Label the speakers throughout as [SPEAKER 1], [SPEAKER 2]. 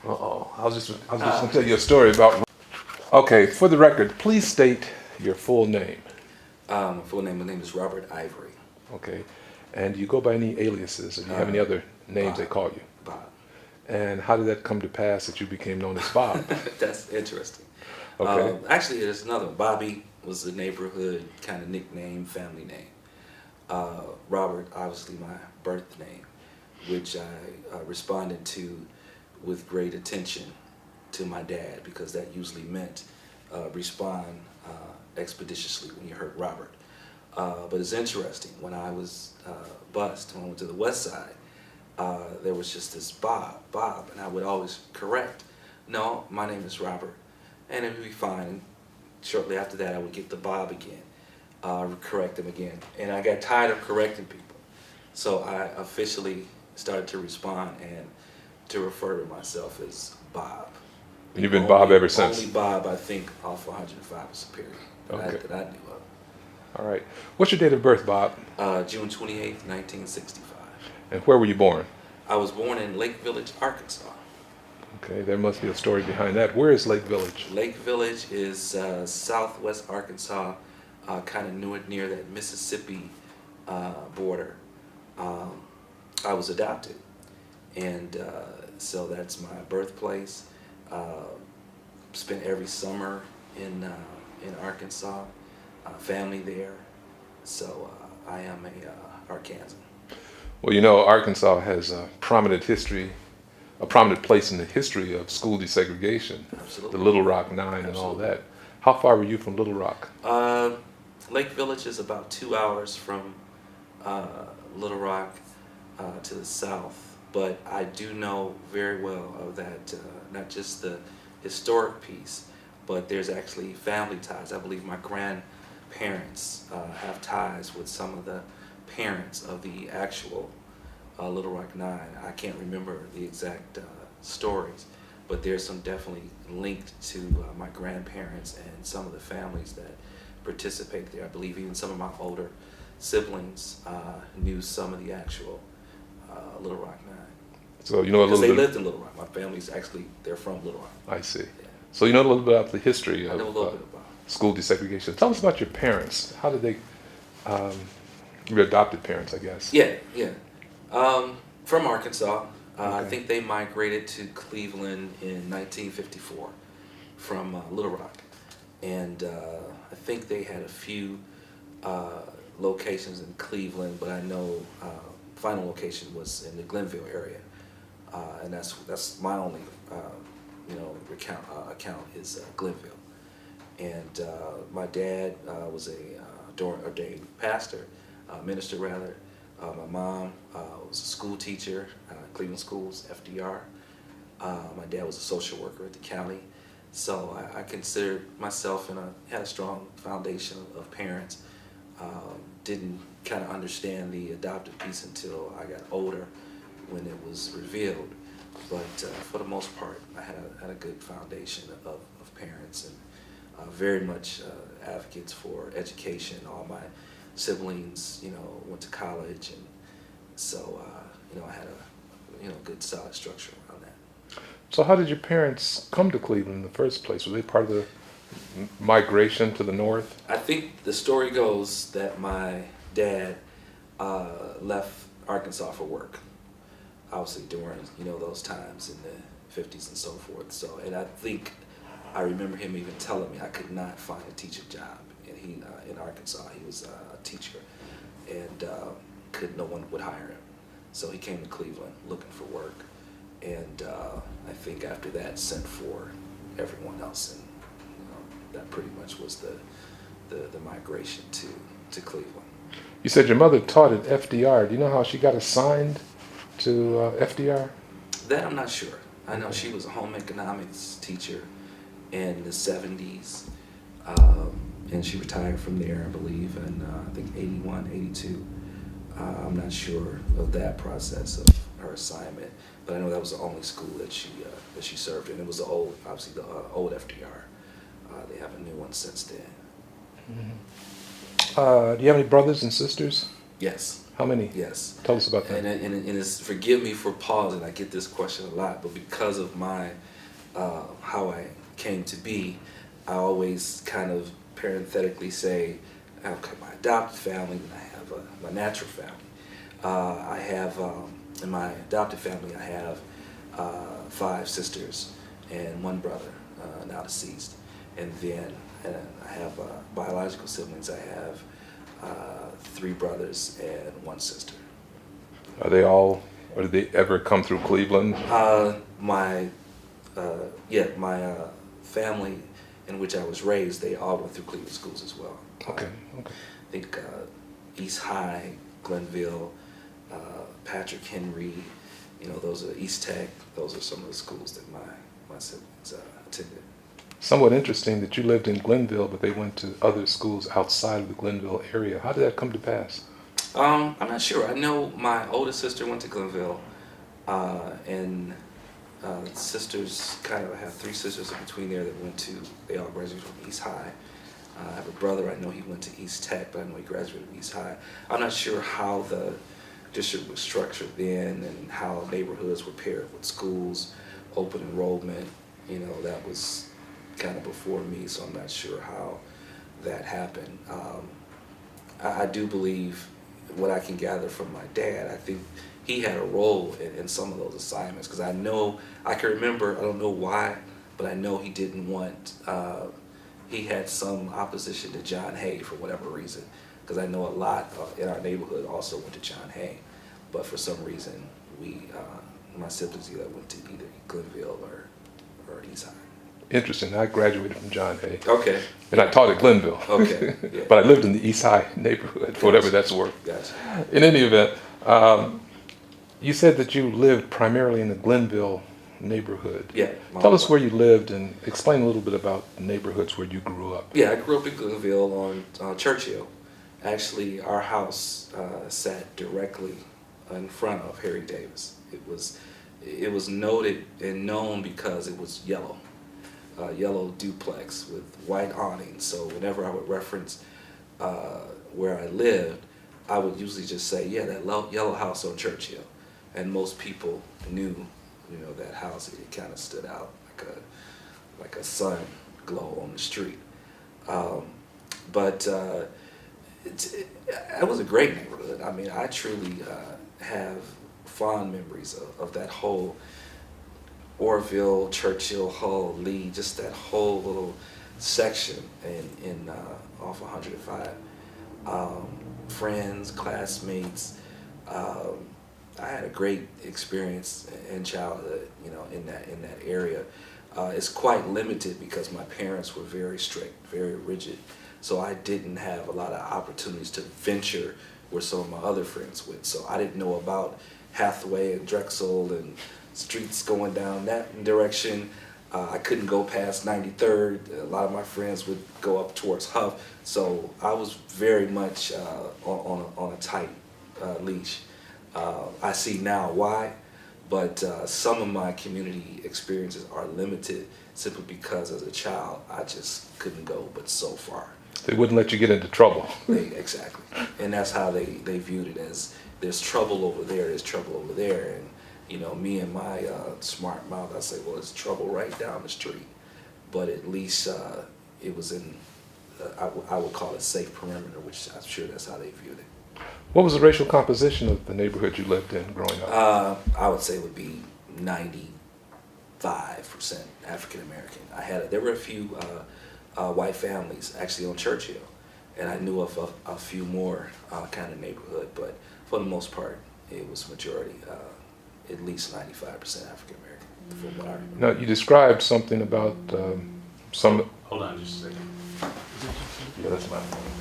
[SPEAKER 1] Uh-oh. I was just going to tell you a story about. Okay, for the record, please state your full name.
[SPEAKER 2] My name is Robert Ivory.
[SPEAKER 1] Okay. And do you go by any aliases, or do you have any other names they call you?
[SPEAKER 2] Bob.
[SPEAKER 1] And how did that come to pass that you became known as Bob?
[SPEAKER 2] That's interesting.
[SPEAKER 1] Okay.
[SPEAKER 2] Actually, there's another. Bobby was the neighborhood kind of nickname, family name. Robert, obviously my birth name, which I responded to with great attention to my dad, because that usually meant respond expeditiously when you heard Robert. But it's interesting, when I was bused, when I went to the west side, there was just this Bob, and I would always correct, no, my name is Robert, and it would be fine. And shortly after that, I would get the Bob again, correct him again, and I got tired of correcting people, so I officially started to respond and to refer to myself as Bob.
[SPEAKER 1] You've been Bob ever since?
[SPEAKER 2] Only Bob, I think, off 105 is Superior that I knew of.
[SPEAKER 1] All right. What's your date of birth, Bob?
[SPEAKER 2] June 28th, 1965.
[SPEAKER 1] And where were you born?
[SPEAKER 2] I was born in Lake Village, Arkansas.
[SPEAKER 1] Okay, there must be a story behind that. Where is Lake Village?
[SPEAKER 2] Lake Village is southwest Arkansas, kind of near that Mississippi border. I was adopted, and so that's my birthplace. Spent every summer in Arkansas, family there, so I am a Arkansan.
[SPEAKER 1] Well, you know, Arkansas has a prominent history, a prominent place in the history of school desegregation.
[SPEAKER 2] Absolutely.
[SPEAKER 1] The Little Rock Nine.
[SPEAKER 2] Absolutely.
[SPEAKER 1] And all that. How far were you from Little Rock?
[SPEAKER 2] Lake Village is about 2 hours from Little Rock to the south, but I do know very well of that, not just the historic piece, but there's actually family ties. I believe my grandparents have ties with some of the parents of the actual Little Rock Nine. I can't remember the exact stories, but there's some definitely linked to my grandparents and some of the families that participated there. I believe even some of my older siblings knew some of the actual Little Rock Nine.
[SPEAKER 1] So you know a little bit.
[SPEAKER 2] Because they lived in Little Rock. My family's actually, they're from Little Rock.
[SPEAKER 1] I see.
[SPEAKER 2] Yeah.
[SPEAKER 1] So you know a little bit about the history of
[SPEAKER 2] I know a little bit about
[SPEAKER 1] school desegregation. Tell us about your parents. How did they, your adopted parents, I guess?
[SPEAKER 2] Yeah. From Arkansas. I
[SPEAKER 1] Okay.
[SPEAKER 2] think they migrated to Cleveland in 1954 from Little Rock. And I think they had a few locations in Cleveland, but I know final location was in the Glenville area. And that's my only account is Glenville. And my dad was a ordained pastor, minister rather. My mom was a school teacher, Cleveland Schools, FDR. My dad was a social worker at the county. So I considered myself had a strong foundation of parents. Didn't kind of understand the adoptive piece until I got older, when it was revealed. But for the most part, I had a good foundation of parents, and very much advocates for education. All my siblings, went to college, and so I had a good solid structure around that.
[SPEAKER 1] So how did your parents come to Cleveland in the first place? Were they part of the migration to the north?
[SPEAKER 2] I think the story goes that my dad left Arkansas for work, obviously during those times in the 50s and so forth. So, and I think I remember him even telling me I could not find a teaching job, and he in Arkansas he was a teacher, and no one would hire him. So he came to Cleveland looking for work, and I think after that sent for everyone else, and that pretty much was the migration to Cleveland.
[SPEAKER 1] You said your mother taught at FDR. Do you know how she got assigned to FDR?
[SPEAKER 2] That I'm not sure. I know she was a home economics teacher in the 70s, and she retired from there, I believe, in I think 81, 82. I'm not sure of that process of her assignment, but I know that was the only school that she served in. It was the old FDR. They have a new one since then.
[SPEAKER 1] Mm-hmm. Do you have any brothers and sisters?
[SPEAKER 2] Yes.
[SPEAKER 1] How many?
[SPEAKER 2] Yes.
[SPEAKER 1] Tell us about that.
[SPEAKER 2] And it's, forgive me for pausing. I get this question a lot, but because of my how I came to be, I always kind of parenthetically say, okay, my adopted family, and I have my natural family. I have in my adopted family, I have 5 sisters and 1 brother, now deceased, and then I have biological siblings. I have 3 brothers and 1 sister.
[SPEAKER 1] Are they all, or did they ever come through Cleveland?
[SPEAKER 2] My family in which I was raised, they all went through Cleveland schools as well.
[SPEAKER 1] Okay, okay.
[SPEAKER 2] I think East High, Glenville, Patrick Henry, those are East Tech. Those are some of the schools that my siblings attended.
[SPEAKER 1] Somewhat interesting that you lived in Glenville, but they went to other schools outside of the Glenville area. How did that come to pass?
[SPEAKER 2] I'm not sure. I know my oldest sister went to Glenville, and sisters, kind of, I have 3 sisters in between there that they all graduated from East High. I have a brother, I know he went to East Tech, but I know he graduated from East High. I'm not sure how the district was structured then and how neighborhoods were paired with schools, open enrollment, that was kind of before me, so I'm not sure how that happened. I do believe what I can gather from my dad, I think he had a role in some of those assignments, because I can remember, I don't know why, but I know he didn't want, he had some opposition to John Hay for whatever reason, because I know a lot in our neighborhood also went to John Hay, but for some reason my siblings either went to either Glenville or East High.
[SPEAKER 1] Interesting. I graduated from John Hay.
[SPEAKER 2] Okay.
[SPEAKER 1] And I taught at Glenville.
[SPEAKER 2] Okay. Yeah.
[SPEAKER 1] But I lived in the East High neighborhood, for whatever that's worth.
[SPEAKER 2] Gotcha.
[SPEAKER 1] In any event, you said that you lived primarily in the Glenville neighborhood.
[SPEAKER 2] Yeah.
[SPEAKER 1] Tell us where you lived and explain a little bit about the neighborhoods where you grew up.
[SPEAKER 2] Yeah, I grew up in Glenville on Churchill. Actually, our house sat directly in front of Harry Davis. It was noted and known because it was yellow. Yellow duplex with white awnings. So whenever I would reference where I lived, I would usually just say, yeah, that yellow house on Churchill. And most people knew, that house. It kind of stood out like a sun glow on the street. But it was a great neighborhood. I mean, I truly have fond memories of that whole Orville, Churchill, Hull, Lee, just that whole little section in off 105. Friends, classmates. I had a great experience in childhood, in that area. It's quite limited because my parents were very strict, very rigid. So I didn't have a lot of opportunities to venture where some of my other friends went. So I didn't know about Hathaway and Drexel and streets going down that direction. I couldn't go past 93rd. A lot of my friends would go up towards Huff. So I was very much on a tight leash. I see now why, but some of my community experiences are limited simply because as a child I just couldn't go but so far.
[SPEAKER 1] They wouldn't let you get into trouble.
[SPEAKER 2] Exactly. And that's how they viewed it, as there's trouble over there's trouble over there. And me and my smart mouth, I say, well, there's trouble right down the street. But at least it was in, I would call it safe perimeter, which I'm sure that's how they viewed it.
[SPEAKER 1] What was the racial composition of the neighborhood you lived in growing up?
[SPEAKER 2] I would say it would be 95% African American. There were a few white families actually on Churchill, and I knew of a few more kind of neighborhood, but for the most part, it was majority, at least 95% African American, from what I remember.
[SPEAKER 1] Now, you described something about some.
[SPEAKER 3] Hold on just a second.
[SPEAKER 1] Yeah, that's my phone.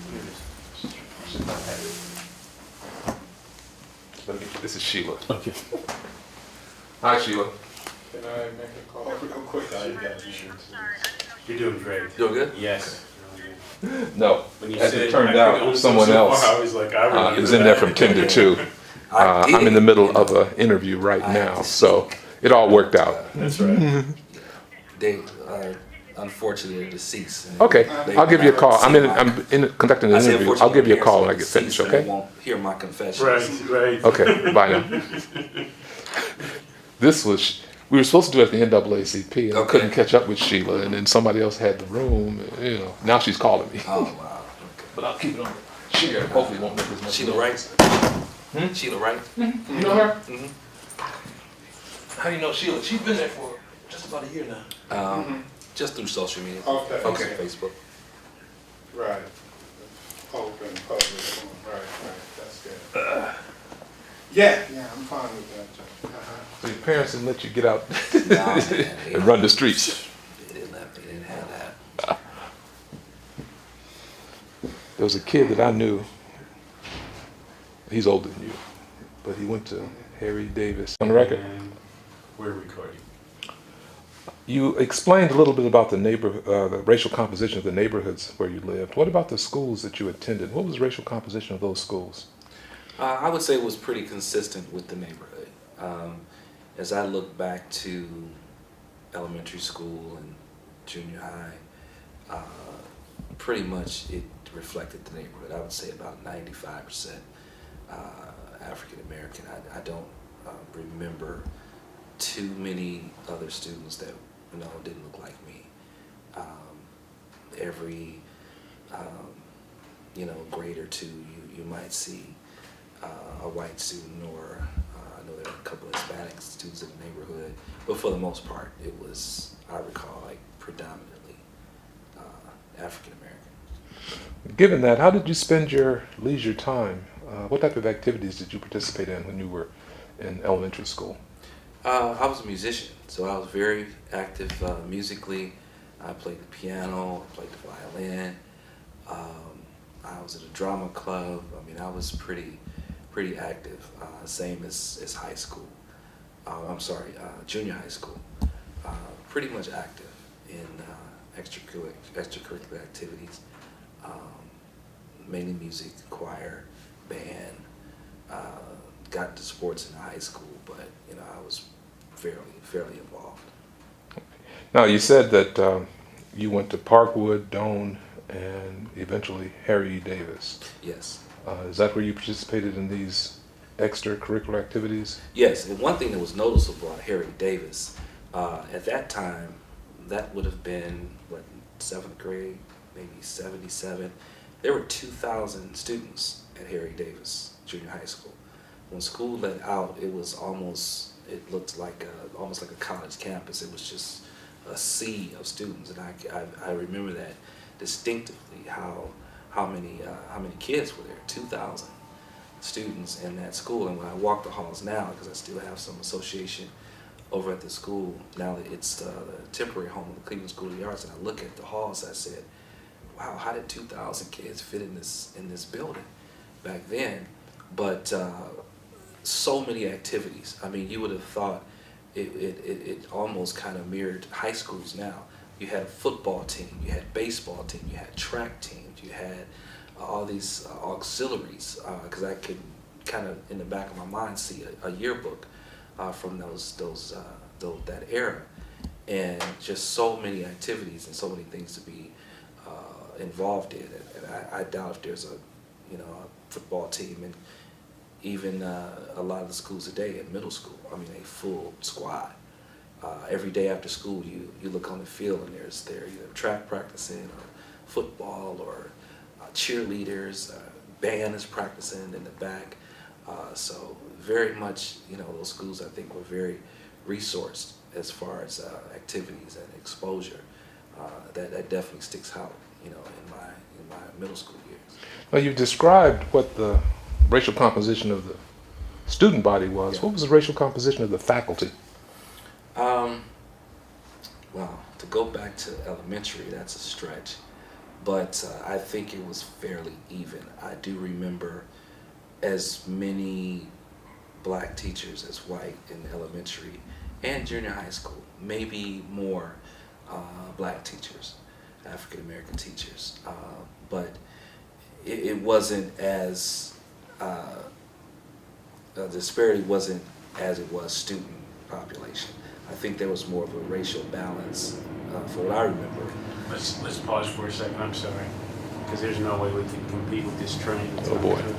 [SPEAKER 1] This is Sheila.
[SPEAKER 3] Okay.
[SPEAKER 1] Hi, Sheila.
[SPEAKER 3] Can I make a call real quick? You're doing great.
[SPEAKER 2] Doing good?
[SPEAKER 3] Yes.
[SPEAKER 1] No,
[SPEAKER 3] When you
[SPEAKER 1] as
[SPEAKER 3] said
[SPEAKER 1] it turned
[SPEAKER 3] I could
[SPEAKER 1] out,
[SPEAKER 3] only go
[SPEAKER 1] someone
[SPEAKER 3] so
[SPEAKER 1] else
[SPEAKER 3] far, I was like, I really
[SPEAKER 1] is in there from 10 to 2. I'm in the middle of an interview right now, so it all worked out.
[SPEAKER 3] That's right.
[SPEAKER 2] unfortunately are deceased. And
[SPEAKER 1] Okay,
[SPEAKER 2] they
[SPEAKER 1] I'll give you a
[SPEAKER 2] never
[SPEAKER 1] call.
[SPEAKER 2] see my-
[SPEAKER 1] I'm in conducting an
[SPEAKER 2] I say
[SPEAKER 1] interview. I'll
[SPEAKER 2] unfortunately,
[SPEAKER 1] give you a
[SPEAKER 2] my
[SPEAKER 1] call when I
[SPEAKER 2] parents
[SPEAKER 1] get
[SPEAKER 2] are
[SPEAKER 1] finished,
[SPEAKER 2] deceased, and
[SPEAKER 1] okay?
[SPEAKER 2] they won't hear my confessions.
[SPEAKER 3] Right.
[SPEAKER 1] Okay, bye now. We were supposed to do it at the NAACP, and I
[SPEAKER 2] Okay.
[SPEAKER 1] couldn't catch up with Sheila, and then somebody else had the room, you know. Now she's calling me.
[SPEAKER 2] Oh wow.
[SPEAKER 1] But I'll keep it on. Sheila hopefully won't make as
[SPEAKER 2] Okay.
[SPEAKER 1] much
[SPEAKER 2] Sheila
[SPEAKER 1] noise.
[SPEAKER 2] Wright. Sheila Wright.
[SPEAKER 1] You know her?
[SPEAKER 2] Mhm.
[SPEAKER 1] How do you know Sheila? She's been there for just about a year now.
[SPEAKER 2] Just through social media.
[SPEAKER 3] Okay.
[SPEAKER 2] Okay. Facebook.
[SPEAKER 3] Right. Open public forum. Right. That's good. Yeah, I'm fine with that, Joe.
[SPEAKER 1] So your parents didn't let you get out
[SPEAKER 2] Nah, man,
[SPEAKER 1] and run the streets.
[SPEAKER 2] They didn't have that.
[SPEAKER 1] There was a kid that I knew. He's older than you, but he went to Harry Davis. On the record,
[SPEAKER 3] And we're recording.
[SPEAKER 1] you explained a little bit about the racial composition of the neighborhoods where you lived. What about the schools that you attended? What was the racial composition of those schools?
[SPEAKER 2] I would say it was pretty consistent with the neighborhood. As I look back to elementary school and junior high, pretty much it reflected the neighborhood. I would say about 95% African American. I don't remember too many other students that didn't look like me. Every grade or two, you might see a white student, or I know there were a couple of Hispanic students in the neighborhood, but for the most part, it was, I recall, like predominantly African American.
[SPEAKER 1] Given that, how did you spend your leisure time? What type of activities did you participate in when you were in elementary school?
[SPEAKER 2] I was a musician, so I was very active musically. I played the piano, I played the violin. I was at a drama club. I mean, I was pretty active. Same as high school. Junior high school. Pretty much active in extracurricular activities. Mainly music, choir, band. Got into sports in high school, but I was fairly involved.
[SPEAKER 1] Now, you said that you went to Parkwood, Doane, and eventually Harry Davis.
[SPEAKER 2] Yes.
[SPEAKER 1] Is that where you participated in these extracurricular activities?
[SPEAKER 2] Yes, and one thing that was noticeable about Harry Davis, at that time, that would have been, what, 7th grade, maybe 77. There were 2,000 students at Harry Davis Junior High School. When school let out, it looked like almost like a college campus. It was just a sea of students, and I remember that distinctively, how many kids were there. 2,000 students in that school. And when I walk the halls now, because I still have some association over at the school now that it's the temporary home of the Cleveland School of the Arts, and I look at the halls, I said, wow, how did 2,000 kids fit in this building back then? But so many activities. I mean, you would have thought it almost kind of mirrored high schools now. You had a football team, you had baseball team, you had track teams, you had all these auxiliaries, because I could kind of in the back of my mind see a yearbook from that era, and just so many activities and so many things to be involved in. And I doubt if there's a football team, and even a lot of the schools today in middle school, I mean, a full squad. Every day after school, you look on the field, and there's either track practicing or football or cheerleaders, band is practicing in the back. So very much, those schools, I think, were very resourced as far as activities and exposure. That definitely sticks out, in my middle school years.
[SPEAKER 1] Well, you described what the racial composition of the student body was.
[SPEAKER 2] Yeah.
[SPEAKER 1] What was the racial composition of the faculty?
[SPEAKER 2] Well, to go back to elementary, that's a stretch, but I think it was fairly even. I do remember as many black teachers as white in elementary and junior high school, maybe more black teachers, African American teachers, but it wasn't as, the disparity wasn't as it was student population. I think there was more of a racial balance for what I remember.
[SPEAKER 4] Let's pause for a second. I'm sorry, because there's no way we can compete with this train. It's
[SPEAKER 1] Oh,
[SPEAKER 4] not
[SPEAKER 1] boy.
[SPEAKER 4] true.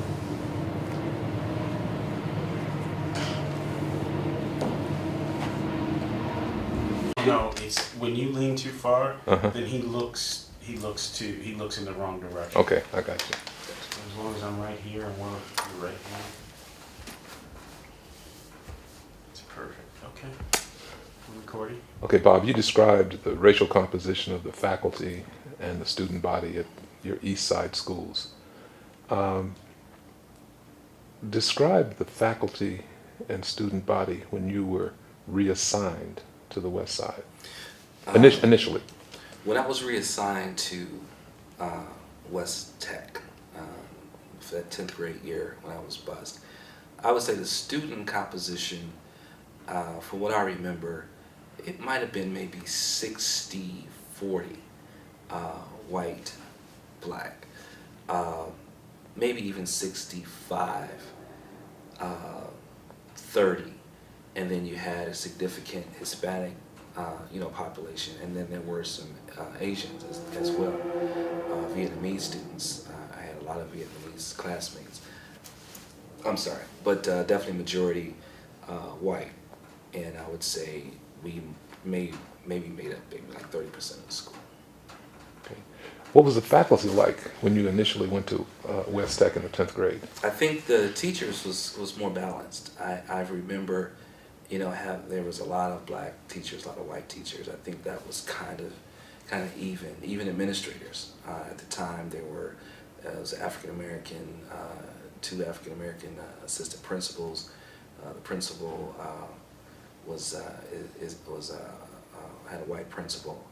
[SPEAKER 4] No, it's when you lean too far,
[SPEAKER 1] Uh-huh.
[SPEAKER 4] then he looks in the wrong direction.
[SPEAKER 1] Okay, I got you.
[SPEAKER 4] As long as I'm right here and we're right here, it's perfect. Okay, we're recording.
[SPEAKER 1] Okay, Bob, you described the racial composition of the faculty and the student body at your East Side schools. Describe the faculty and student body when you were reassigned to the West Side, initially.
[SPEAKER 2] When I was reassigned to West Tech for that 10th grade year when I was bused, I would say the student composition, from what I remember, it might have been maybe 60-40 white, black, maybe even 65-30, and then you had a significant Hispanic population, and then there were some Asians as well, Vietnamese students. I had a lot of Vietnamese classmates. I'm sorry, but definitely majority white, and I would say we maybe made up maybe like 30% of the school.
[SPEAKER 1] Okay. What was the faculty like when you initially went to West Tech in the 10th grade?
[SPEAKER 2] I think the teachers was more balanced. I remember, there was a lot of black teachers, a lot of white teachers. I think that was kind of even. Even administrators at the time, there was African American, 2 African American assistant principals. The principal had a white principal.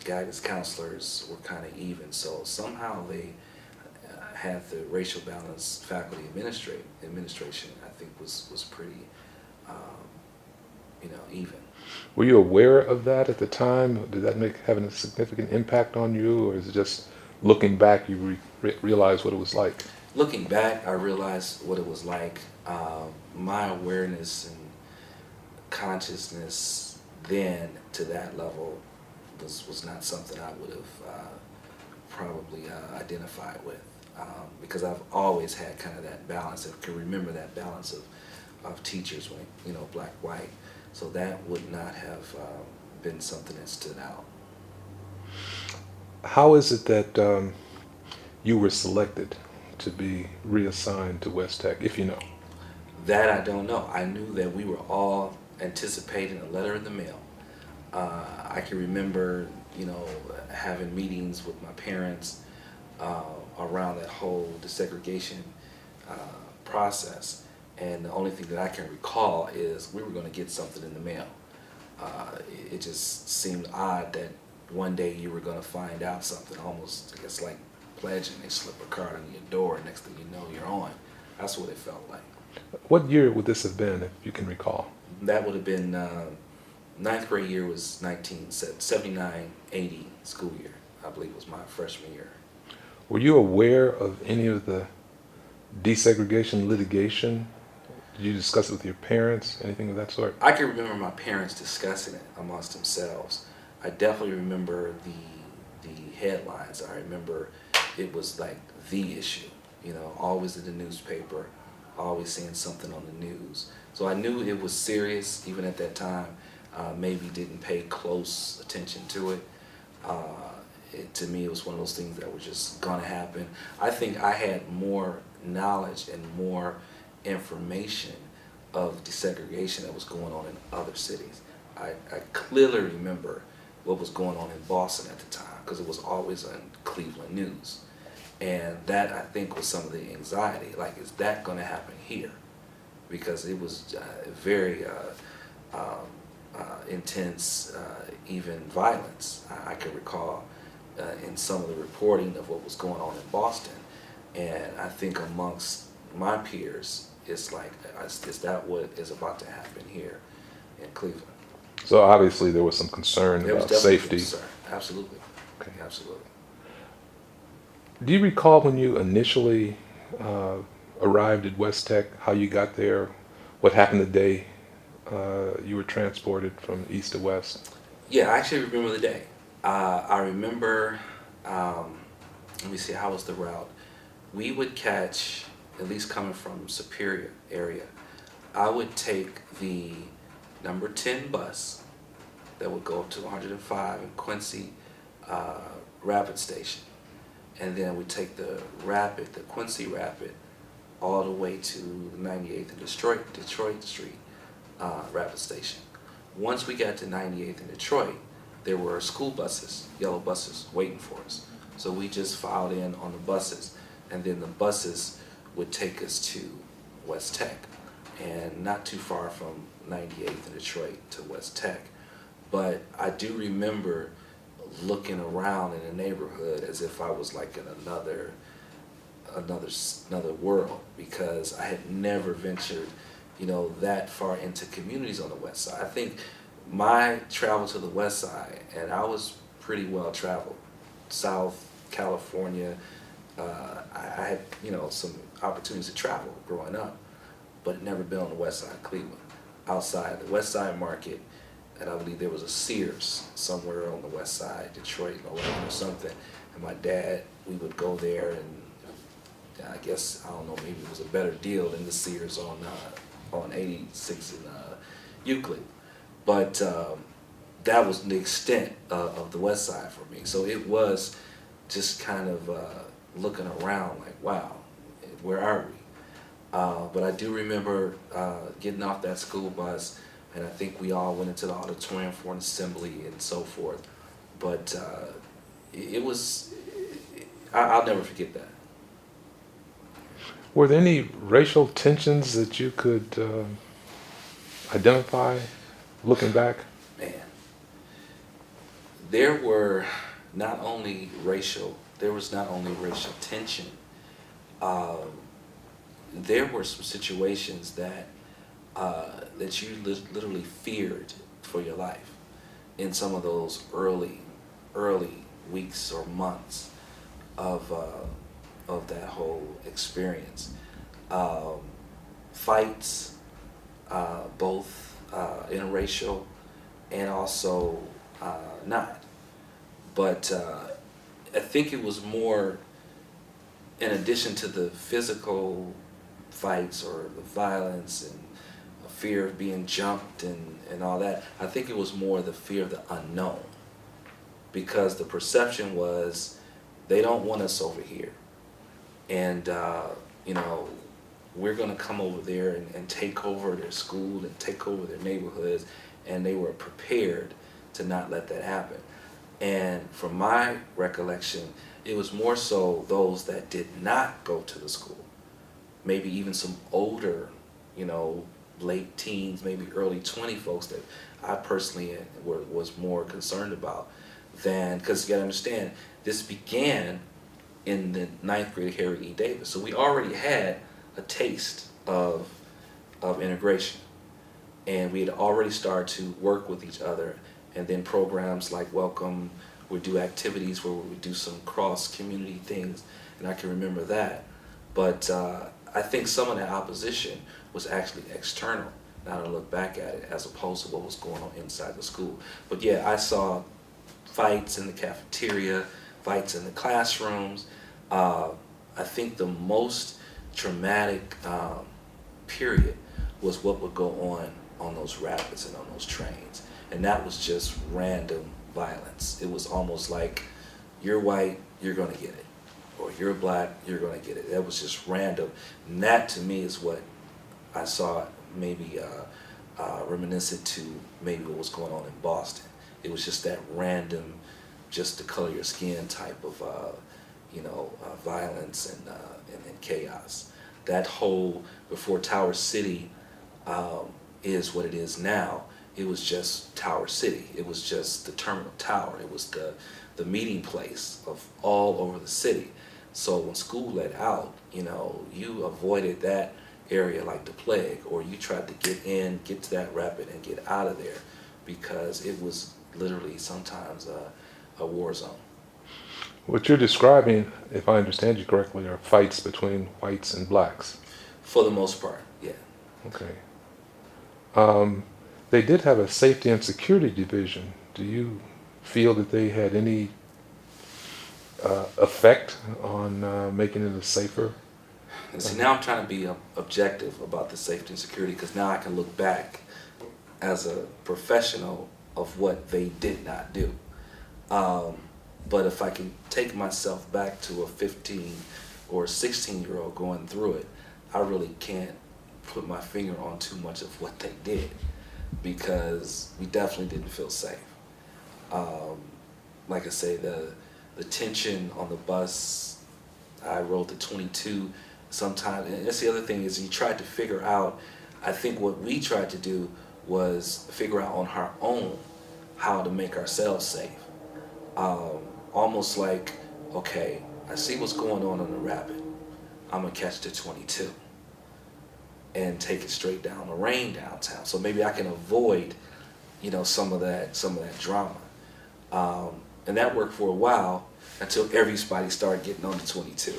[SPEAKER 2] Guidance counselors were kind of even, so somehow they had the racial balance. Faculty administration, I think, was pretty even.
[SPEAKER 1] Were you aware of that at the time? Did that have a significant impact on you, or is it just looking back you realize what it was like?
[SPEAKER 2] Looking back, I realized what it was like. My awareness and consciousness then to that level was not something I would have probably identified with, because I've always had kind of that balance. I can remember that balance of teachers, when black, white. So that would not have been something that stood out.
[SPEAKER 1] How is it that you were selected to be reassigned to West Tech, if you know?
[SPEAKER 2] That I don't know. I knew that we were all anticipating a letter in the mail. I can remember, having meetings with my parents around that whole desegregation process. And the only thing that I can recall is we were going to get something in the mail. It just seemed odd that one day you were going to find out something, almost, I guess, like pledging. They slip a card on your door, and next thing you know, you're on. That's what it felt like.
[SPEAKER 1] What year would this have been, if you can recall?
[SPEAKER 2] That would have been, 9th grade year was 79-80 school year, I believe was my freshman year.
[SPEAKER 1] Were you aware of any of the desegregation litigation? Did you discuss it with your parents, anything of that sort?
[SPEAKER 2] I can remember my parents discussing it amongst themselves. I definitely remember the headlines. I remember it was like the issue, always in the newspaper, always seeing something on the news. So I knew it was serious even at that time. Maybe didn't pay close attention to it. To me, it was one of those things that was just gonna happen. I think I had more knowledge and more information of desegregation that was going on in other cities. I clearly remember what was going on in Boston at the time, because it was always on Cleveland news. And that, I think, was some of the anxiety. Like, is that going to happen here? Because it was very intense, even violence. I can recall in some of the reporting of what was going on in Boston. And I think amongst my peers, it's like, is that what is about to happen here in Cleveland?
[SPEAKER 1] So obviously there was some concern
[SPEAKER 2] There was
[SPEAKER 1] about
[SPEAKER 2] definitely
[SPEAKER 1] safety.
[SPEAKER 2] concern. Absolutely.
[SPEAKER 1] Okay.
[SPEAKER 2] Absolutely.
[SPEAKER 1] Do you recall when you initially arrived at West Tech, how you got there, what happened the day you were transported from east to west?
[SPEAKER 2] Yeah, I actually remember the day. I remember, let me see, how was the route? We would catch, at least coming from Superior area, I would take the number 10 bus that would go up to 105 in Quincy Rapid Station. And then we take the Rapid, the Quincy Rapid, all the way to 98th and Detroit Street Rapid Station. Once we got to 98th and Detroit, there were school buses, yellow buses, waiting for us. So we just filed in on the buses, and then the buses would take us to West Tech, and not too far from 98th and Detroit to West Tech. But I do remember looking around in the neighborhood as if I was like in another world, because I had never ventured, you know, that far into communities on the west side. I think my travel to the west side, and I was pretty well traveled, South California, I had, you know, some opportunities to travel growing up, but never been on the west side of Cleveland. Outside the west side market, and I believe there was a Sears somewhere on the west side, Detroit or something, and my dad, we would go there, and I guess, I don't know, maybe it was a better deal than the Sears on 86 in Euclid. But that was the extent of the west side for me. So it was just kind of looking around like, wow, where are we? But I do remember getting off that school bus, and I think we all went into the auditorium for an assembly and so forth. But it was, I'll never forget that.
[SPEAKER 1] Were there any racial tensions that you could identify looking back?
[SPEAKER 2] Man, there was not only racial tension. There were some situations that that you literally feared for your life in some of those early weeks or months of that whole experience. Fights, both interracial and also not. But I think it was more, in addition to the physical fights or the violence and a fear of being jumped and all that, I think it was more the fear of the unknown. Because the perception was, they don't want us over here. And, you know, we're going to come over there and take over their school and take over their neighborhoods, and they were prepared to not let that happen. And from my recollection, it was more so those that did not go to the school, maybe even some older, you know, late teens, maybe early 20 folks that I personally was more concerned about than, because you gotta understand, this began in the 9th grade Harry E. Davis. So we already had a taste of integration, and we had already started to work with each other, and then programs like Welcome would do activities where we would do some cross-community things, and I can remember that. But I think some of that opposition was actually external, now that I look back at it, as opposed to what was going on inside the school. But yeah, I saw fights in the cafeteria, fights in the classrooms. I think the most traumatic period was what would go on those rapids and on those trains. And that was just random violence. It was almost like, you're white, you're gonna get it. Or you're black, you're gonna get it. That was just random. And that to me is what I saw maybe reminiscent to maybe what was going on in Boston. It was just that random, just the color of your skin type of you know, violence and chaos. That whole, before Tower City is what it is now, it was just Tower City. It was just the terminal tower. It was the meeting place of all over the city. So when school let out, you know, you avoided that area like the plague, or you tried to get to that rapid and get out of there, because it was literally sometimes a war zone.
[SPEAKER 1] What you're describing, if I understand you correctly, are fights between whites and blacks.
[SPEAKER 2] For the most part, yeah.
[SPEAKER 1] Okay. They did have a safety and security division Do you feel that they had any effect on making it a safer?
[SPEAKER 2] And see, now I'm trying to be objective about the safety and security, because now I can look back as a professional of what they did not do. But if I can take myself back to a 15 or 16-year-old going through it, I really can't put my finger on too much of what they did, because we definitely didn't feel safe. Like I say, the tension on the bus, I rode the 22 sometimes, and that's the other thing, is you tried to figure out, I think what we tried to do was figure out on our own how to make ourselves safe. Almost like, okay, I see what's going on the Rapid, I'm gonna catch the 22 and take it straight down the Rain downtown, so maybe I can avoid, you know, some of that drama. And that worked for a while until everybody started getting on the 22.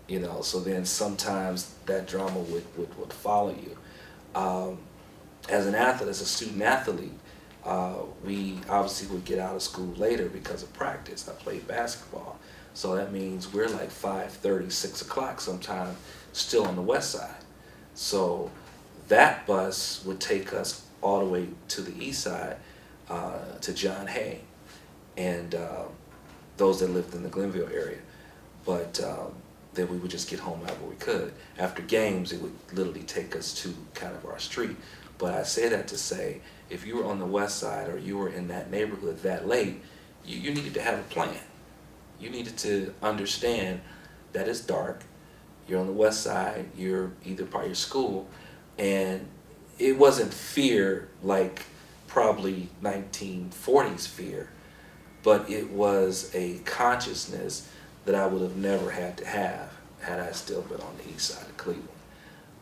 [SPEAKER 2] You know, so then sometimes that drama would follow you. As an athlete, as a student athlete, we obviously would get out of school later because of practice. I played basketball, so that means we're like 5:30, 6 o'clock sometime still on the west side. So that bus would take us all the way to the east side, to John Hay, and those that lived in the Glenville area. But then we would just get home whenever we could. After games, it would literally take us to kind of our street. But I say that to say, if you were on the west side or you were in that neighborhood that late, you needed to have a plan. You needed to understand that it's dark, you're on the west side, you're either by your school, and it wasn't fear like probably 1940s fear, but it was a consciousness that I would have never had I still been on the east side of Cleveland.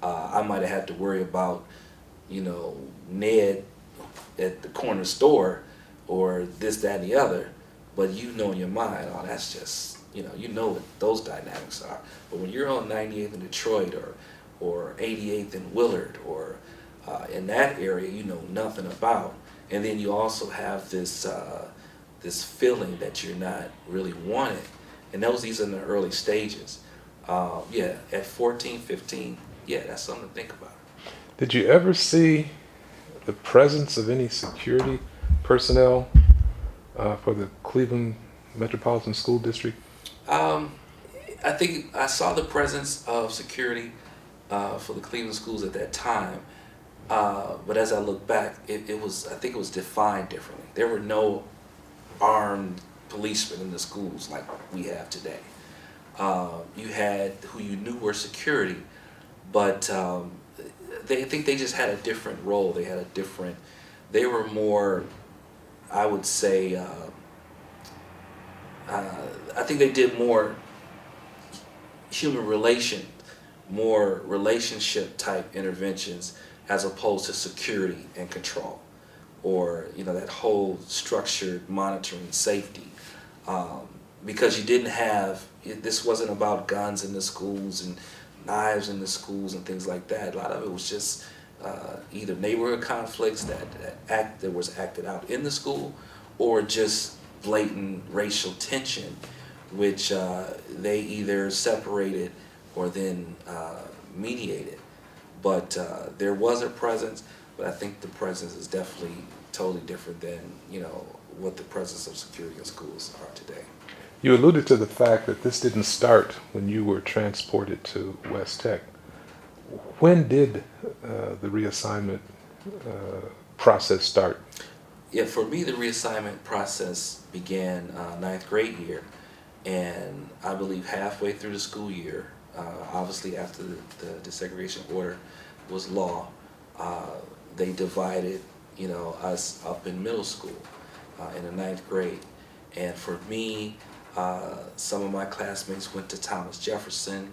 [SPEAKER 2] I might have had to worry about, you know, Ned at the corner store or this, that, and the other, but you know in your mind, oh, that's just, you know what those dynamics are. But when you're on 98th in Detroit or 88th in Willard or in that area you know nothing about, and then you also have this this feeling that you're not really wanted, and these are in the early stages. Yeah, at 14, 15, yeah, that's something to think about.
[SPEAKER 1] Did you ever see the presence of any security personnel for the Cleveland Metropolitan School District?
[SPEAKER 2] I think I saw the presence of security for the Cleveland schools at that time, but as I look back, I think it was defined differently. There were no armed policemen in the schools like we have today. You had who you knew were security, but I think they just had a different role. They were more, I would say, I think they did more more relationship type interventions as opposed to security and control, or that whole structured monitoring safety, because you didn't have, this wasn't about guns in the schools and knives in the schools and things like that. A lot of it was just either neighborhood conflicts that was acted out in the school, or just blatant racial tension, which they either separated or then mediated. But there was a presence, but I think the presence is definitely totally different than what the presence of security in schools are today.
[SPEAKER 1] You alluded to the fact that this didn't start when you were transported to West Tech. When did the reassignment process start?
[SPEAKER 2] Yeah, for me, the reassignment process began 9th grade year, and I believe halfway through the school year, obviously after the desegregation order was law, they divided us up in middle school in the 9th grade. And for me, some of my classmates went to Thomas Jefferson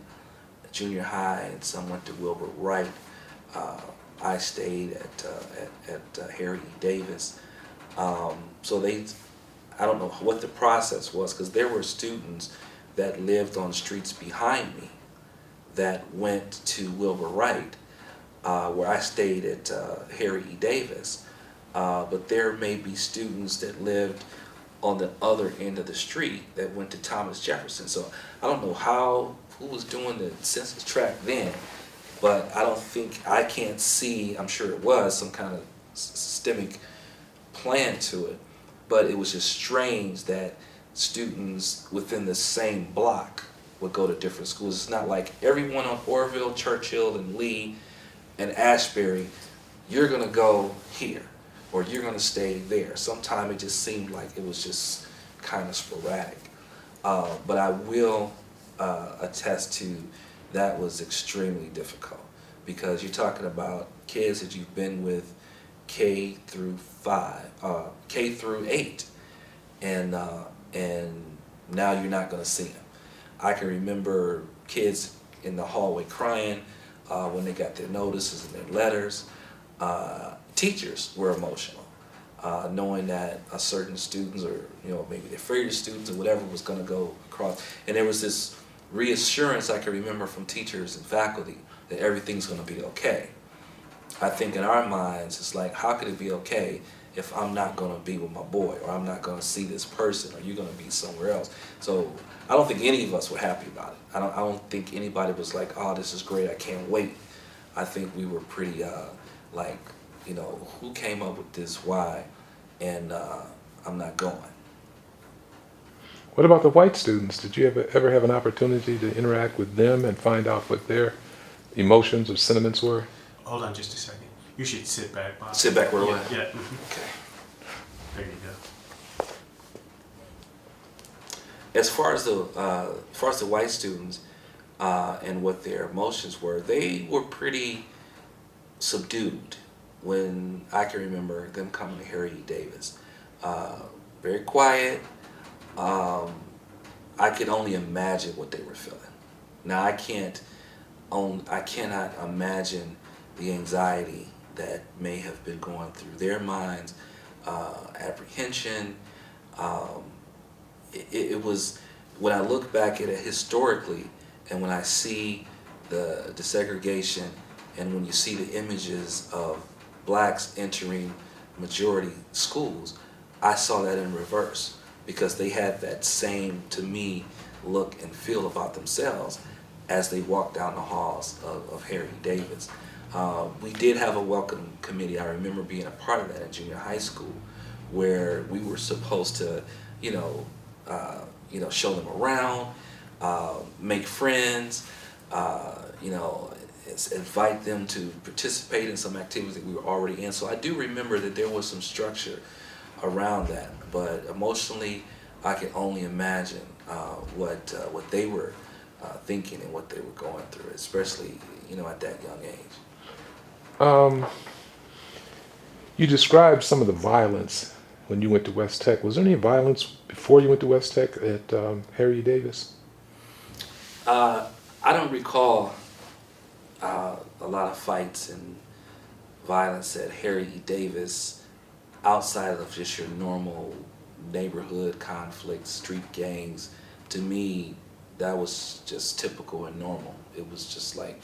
[SPEAKER 2] Junior High, and some went to Wilbur Wright. I stayed at Harry E. Davis. So I don't know what the process was, because there were students that lived on streets behind me that went to Wilbur Wright, where I stayed at Harry E. Davis. but there may be students that lived on the other end of the street that went to Thomas Jefferson. So I don't know who was doing the census tract then, but I can't see, I'm sure it was some kind of systemic plan to it, but it was just strange that students within the same block would go to different schools. It's not like everyone on Orville, Churchill, and Lee, and Ashbury, you're gonna go here, or you're gonna stay there. Sometimes it just seemed like it was just kind of sporadic. But I will attest to that was extremely difficult, because you're talking about kids that you've been with K through 8, and now you're not gonna see them. I can remember kids in the hallway crying when they got their notices and their letters. Teachers were emotional, knowing that a certain students, or maybe their favorite students or whatever, was going to go across. And there was this reassurance I can remember from teachers and faculty that everything's going to be okay. I think in our minds, it's like, how could it be okay if I'm not going to be with my boy, or I'm not going to see this person, or you're going to be somewhere else? So I don't think any of us were happy about it. I don't think anybody was like, oh, this is great, I can't wait. I think we were pretty who came up with this, why, and I'm not going.
[SPEAKER 1] What about the white students? Did you ever have an opportunity to interact with them and find out what their emotions or sentiments were?
[SPEAKER 4] Hold on just a second. You should sit back, Bob.
[SPEAKER 2] Sit back where we're at?
[SPEAKER 4] Yeah.
[SPEAKER 2] Okay.
[SPEAKER 4] There you go.
[SPEAKER 2] As far as the white students and what their emotions were, they were pretty subdued when I can remember them coming to Harry E. Davis. Very quiet. I could only imagine what they were feeling. Now I cannot imagine the anxiety that may have been going through their minds, apprehension. It was, when I look back at it historically, and when I see the desegregation, and when you see the images of blacks entering majority schools, I saw that in reverse, because they had that same, to me, look and feel about themselves as they walked down the halls of Harry Davis. We did have a welcome committee. I remember being a part of that in junior high school, where we were supposed to, show them around, make friends, invite them to participate in some activities that we were already in. So I do remember that there was some structure around that, but emotionally, I can only imagine what they were thinking and what they were going through, especially at that young age.
[SPEAKER 1] You described some of the violence when you went to West Tech. Was there any violence before you went to West Tech at Harry Davis?
[SPEAKER 2] I don't recall a lot of fights and violence at Harry E. Davis outside of just your normal neighborhood conflicts, street gangs. To me, that was just typical and normal. It was just like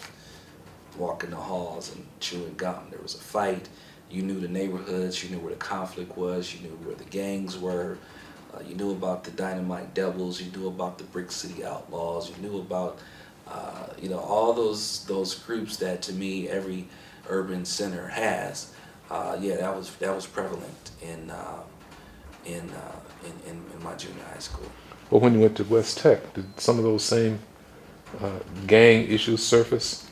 [SPEAKER 2] walking the halls and chewing gum. There was a fight. You knew the neighborhoods, you knew where the conflict was, you knew where the gangs were, you knew about the Dynamite Devils, you knew about the Brick City Outlaws, you knew about all those groups that, to me, every urban center has. That was prevalent in my junior high school.
[SPEAKER 1] Well, when you went to West Tech, did some of those same gang issues surface?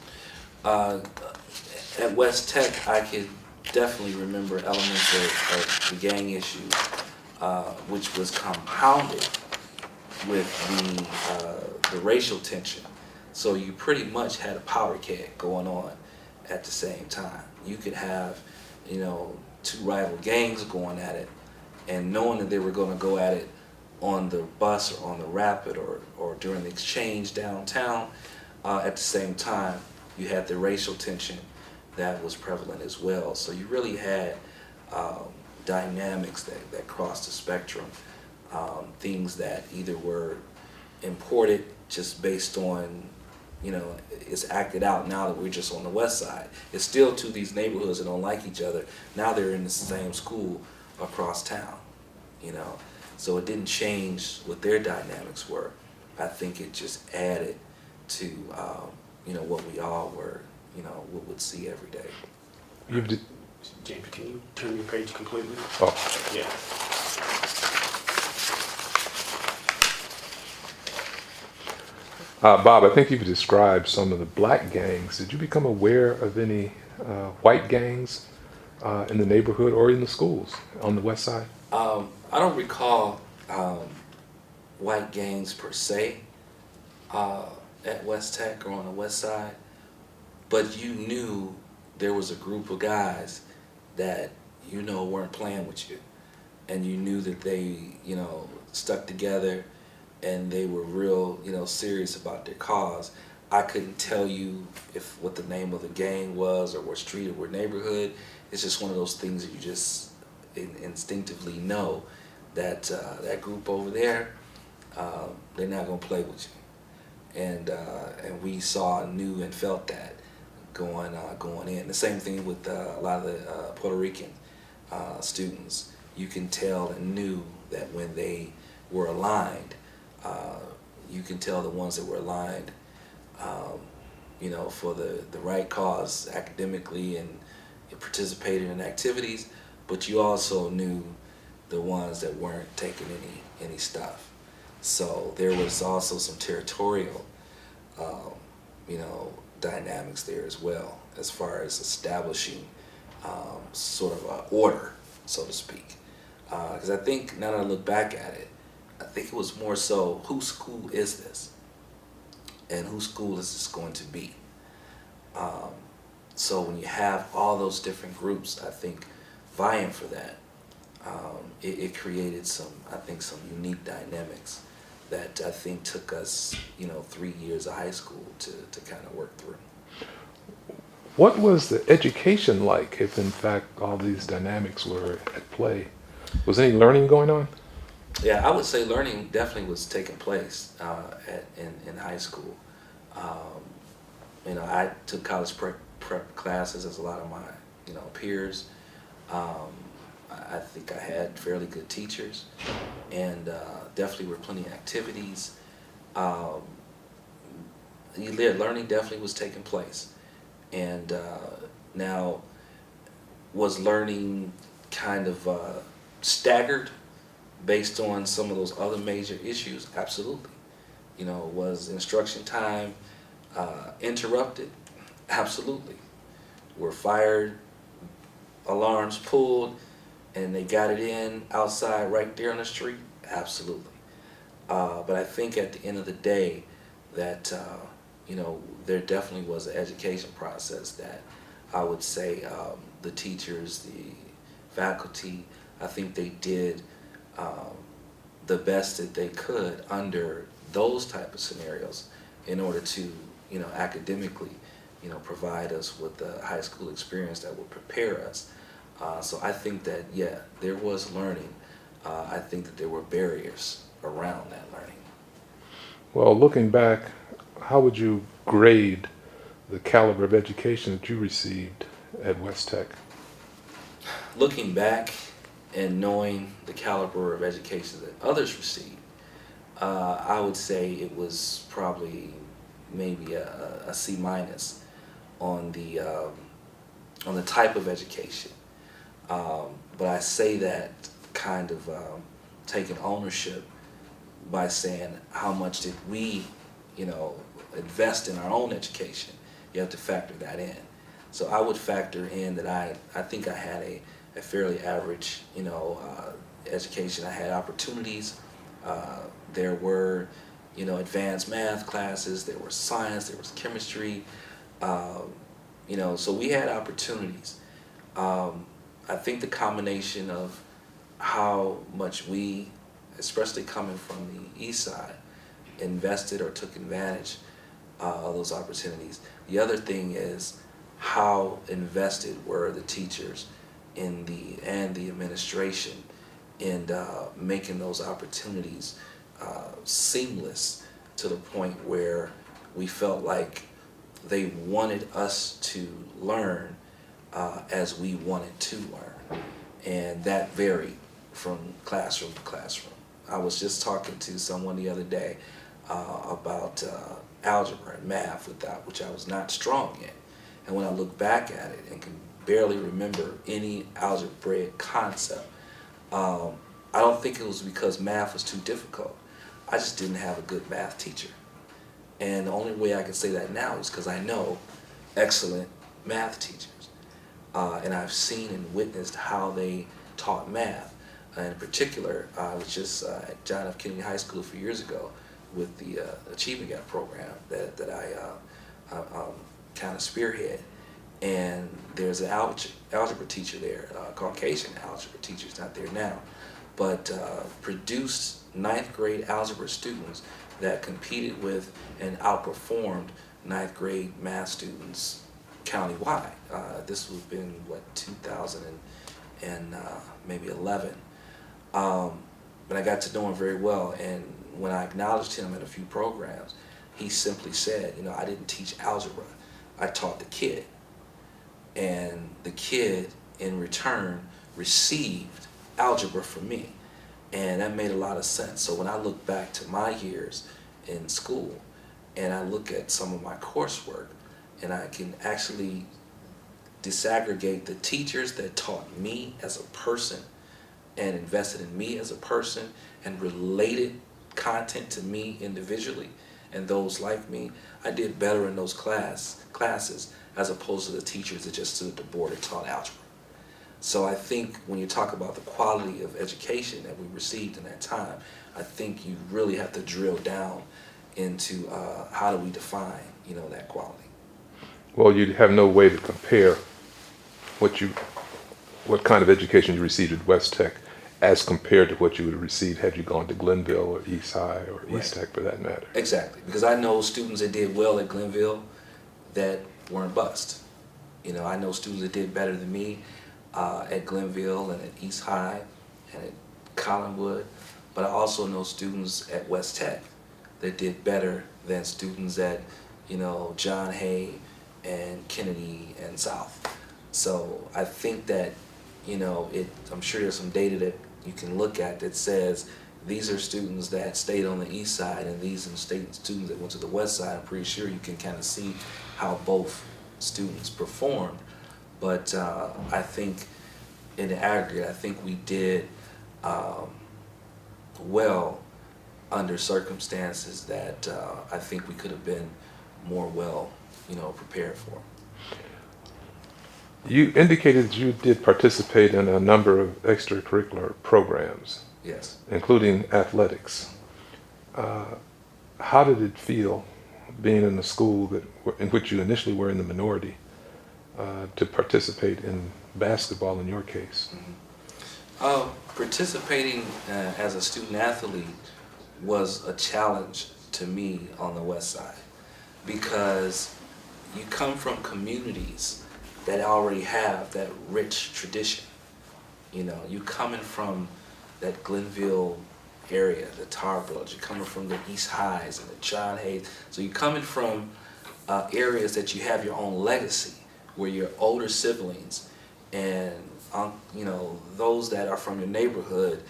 [SPEAKER 2] At West Tech, I could definitely remember elements of the gang issue, which was compounded with the racial tension. So you pretty much had a powder keg going on at the same time. You could have, two rival gangs going at it, and knowing that they were going to go at it on the bus or on the rapid or during the exchange downtown, at the same time, you had the racial tension that was prevalent as well. So you really had dynamics that crossed the spectrum, things that either were imported just based on it's acted out now that we're just on the west side. It's still two of these neighborhoods that don't like each other. Now they're in the same school across town, So it didn't change what their dynamics were. I think it just added to, what we all were, would see every day.
[SPEAKER 4] James, can you turn your page completely?
[SPEAKER 1] Oh.
[SPEAKER 4] Yeah.
[SPEAKER 1] Bob, I think you've described some of the black gangs. Did you become aware of any white gangs in the neighborhood or in the schools on the west side?
[SPEAKER 2] I don't recall white gangs per se at West Tech or on the west side, but you knew there was a group of guys that weren't playing with you, and you knew that they stuck together and they were real serious about their cause. I couldn't tell you what the name of the gang was or what street or what neighborhood. It's just one of those things that you just instinctively know that that group over there, they're not gonna play with you, and we saw, knew, and felt that going in. The same thing with a lot of the Puerto Rican students. You can tell and knew that when they were aligned, you can tell the ones that were aligned, for the right cause academically and participated in activities, but you also knew the ones that weren't taking any stuff. So there was also some territorial, dynamics there as well, as far as establishing sort of an order, so to speak. Because I think, now that I look back at it, I think it was more so, whose school is this? And whose school is this going to be? So when you have all those different groups, I think, vying for that, it created some unique dynamics that I think took us, 3 years of high school to kind of work through.
[SPEAKER 1] What was the education like if in fact all these dynamics were at play? Was any learning going on?
[SPEAKER 2] Yeah, I would say learning definitely was taking place in high school. I took college prep classes as a lot of my peers. I think I had fairly good teachers, and definitely were plenty of activities. Learning definitely was taking place, and now was learning kind of staggered based on some of those other major issues? Absolutely. Was instruction time interrupted? Absolutely. Were fire alarms pulled and they got it in outside right there on the street? Absolutely. But I think at the end of the day that, there definitely was an education process that I would say the teachers, the faculty, I think they did the best that they could under those type of scenarios in order to, academically, provide us with the high school experience that would prepare us. So I think that, yeah, there was learning. I think that there were barriers around that learning.
[SPEAKER 1] Well, looking back, how would you grade the caliber of education that you received at West Tech?
[SPEAKER 2] Looking back and knowing the caliber of education that others received, I would say it was probably maybe a C- on the type of education. But I say that kind of taking ownership by saying how much did we, invest in our own education. You have to factor that in. So I would factor in that I think I had a fairly average, education. I had opportunities. There were, advanced math classes. There was science. There was chemistry. So we had opportunities. I think the combination of how much we, especially coming from the east side, invested or took advantage of those opportunities. The other thing is how invested were the teachers and the administration in making those opportunities seamless to the point where we felt like they wanted us to learn as we wanted to learn. And that varied from classroom to classroom. I was just talking to someone the other day about algebra and math, which I was not strong in. And when I look back at it and can barely remember any algebraic concept, I don't think it was because math was too difficult. I just didn't have a good math teacher. And the only way I can say that now is because I know excellent math teachers. And I've seen and witnessed how they taught math. In particular, I was just at John F. Kennedy High School a few years ago with the Achievement Gap program that I kind of spearhead. And there's an algebra teacher there, Caucasian algebra teacher, is not there now, but produced 9th grade algebra students that competed with and outperformed 9th grade math students countywide. This would have been, what, 2000 and maybe 11. But I got to know him very well, and when I acknowledged him at a few programs, he simply said, you know, I didn't teach algebra, I taught the kid. And the kid, in return, received algebra from me. And that made a lot of sense. So when I look back to my years in school, and I look at some of my coursework, and I can actually disaggregate the teachers that taught me as a person and invested in me as a person and related content to me individually and those like me, I did better in those classes as opposed to the teachers that just stood at the board and taught algebra. So I think when you talk about the quality of education that we received in that time, I think you really have to drill down into how do we define, you know, that quality.
[SPEAKER 1] Well, you have no way to compare what kind of education you received at West Tech as compared to what you would have received had you gone to Glenville or East High or East Tech for that matter.
[SPEAKER 2] Exactly, because I know students that did well at Glenville that weren't bust. You know, I know students that did better than me at Glenville and at East High and at Collinwood, but I also know students at West Tech that did better than students at, you know, John Hay and Kennedy and South. So I think that, you know, I'm sure there's some data that you can look at that says these are students that stayed on the east side and these are students that went to the west side. I'm pretty sure you can kind of see how both students performed. But I think in the aggregate, I think we did well under circumstances that I think we could have been more well, you know, prepared for.
[SPEAKER 1] You indicated that you did participate in a number of extracurricular programs.
[SPEAKER 2] Yes.
[SPEAKER 1] Including athletics. How did it feel being in a school in which you initially were in the minority to participate in basketball in your case?
[SPEAKER 2] Mm-hmm. Participating as a student athlete was a challenge to me on the west side because you come from communities that already have that rich tradition. You know, you coming from that Glenville area, the Tar Village, you're coming from the East Highs and the John Hayes. So you're coming from areas that you have your own legacy, where your older siblings and you know, those that are from your neighborhood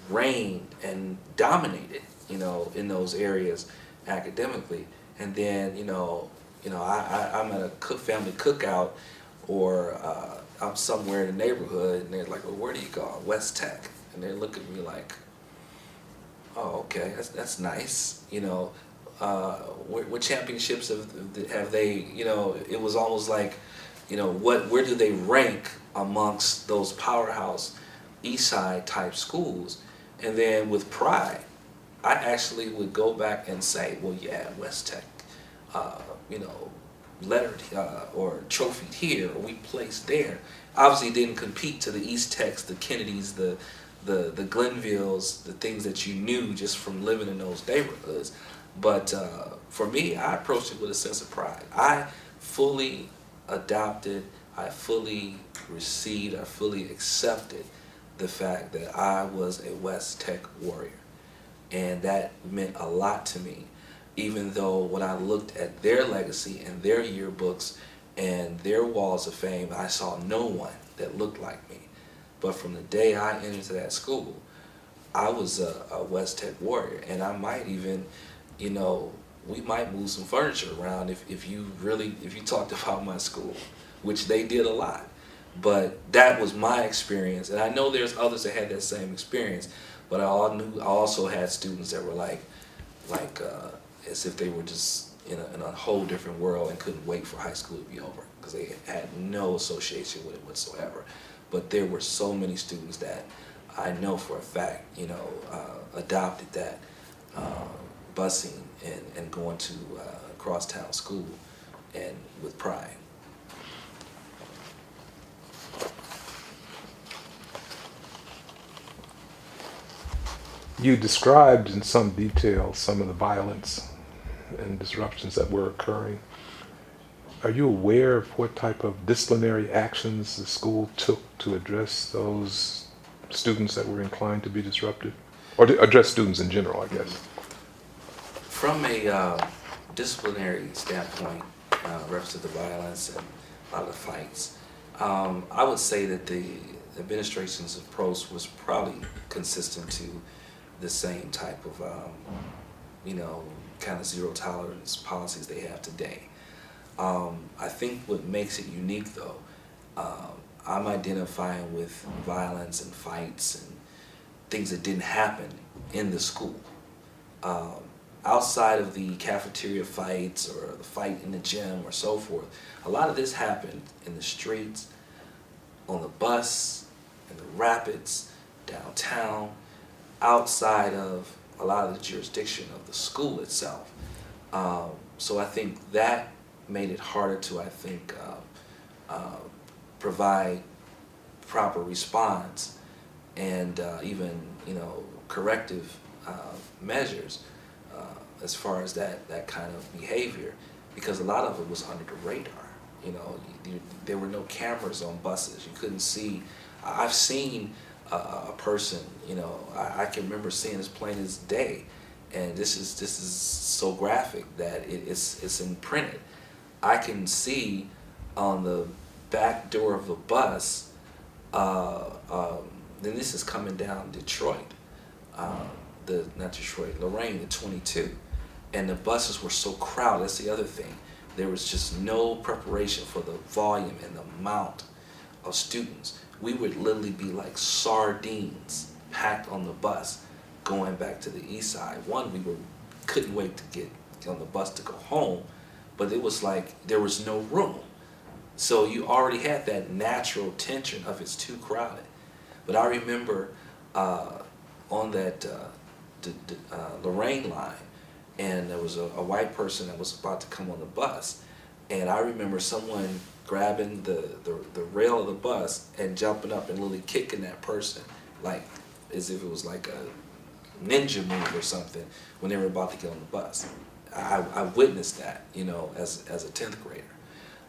[SPEAKER 2] reigned and dominated, you know, in those areas academically. And then, I'm at a family cookout, or I'm somewhere in the neighborhood, and they're like, well, where do you go? West Tech. And they look at me like, oh, okay, that's nice. You know, what championships have they, you know, it was almost like, you know, where do they rank amongst those powerhouse East Side type schools? And then with pride, I actually would go back and say, well, yeah, West Tech, you know, lettered or trophied here, or we placed there. Obviously didn't compete to the East Techs, the Kennedys, the Glenvilles, the things that you knew just from living in those neighborhoods. But for me, I approached it with a sense of pride. I fully adopted, I fully received, I fully accepted the fact that I was a West Tech warrior. And that meant a lot to me. even though when I looked at their legacy and their yearbooks and their walls of fame, I saw no one that looked like me. But from the day I entered that school, I was a West Tech warrior, and I might even, you know, we might move some furniture around if you talked about my school, which they did a lot. But that was my experience, and I know there's others that had that same experience. But I also had students that were like as if they were just in a whole different world and couldn't wait for high school to be over because they had no association with it whatsoever. But there were so many students that I know for a fact, you know, adopted that busing and going to crosstown school and with pride.
[SPEAKER 1] You described in some detail some of the violence and disruptions that were occurring. Are you aware of what type of disciplinary actions the school took to address those students that were inclined to be disruptive? Or to address students in general, I guess.
[SPEAKER 2] From a disciplinary standpoint, reference to the violence and a lot of the fights, I would say that the administration's approach was probably consistent to the same type of, you know, kind of zero tolerance policies they have today. I think what makes it unique, though, I'm identifying with violence and fights and things that didn't happen in the school. Outside of the cafeteria fights or the fight in the gym or so forth, a lot of this happened in the streets, on the bus, in the rapids, downtown, outside of a lot of the jurisdiction of the school itself. So I think that made it harder to, I think, provide proper response and even, you know, corrective measures as far as that kind of behavior, because a lot of it was under the radar. You know, there were no cameras on buses. You couldn't see. I've seen a person, you know, I can remember seeing as plain as day, and this is so graphic that it's imprinted. I can see on the back door of a bus, then this is coming down Detroit, not Detroit, Lorraine, the 22, and the buses were so crowded. That's the other thing. There was just no preparation for the volume and the amount of students. We would literally be like sardines packed on the bus going back to the east side. One, we couldn't wait to get on the bus to go home, but it was like there was no room. So you already had that natural tension of it's too crowded. But I remember on that Lorraine line, and there was a white person that was about to come on the bus, and I remember someone grabbing the rail of the bus and jumping up and literally kicking that person, like as if it was like a ninja move or something when they were about to get on the bus. I witnessed that, you know, as a 10th grader.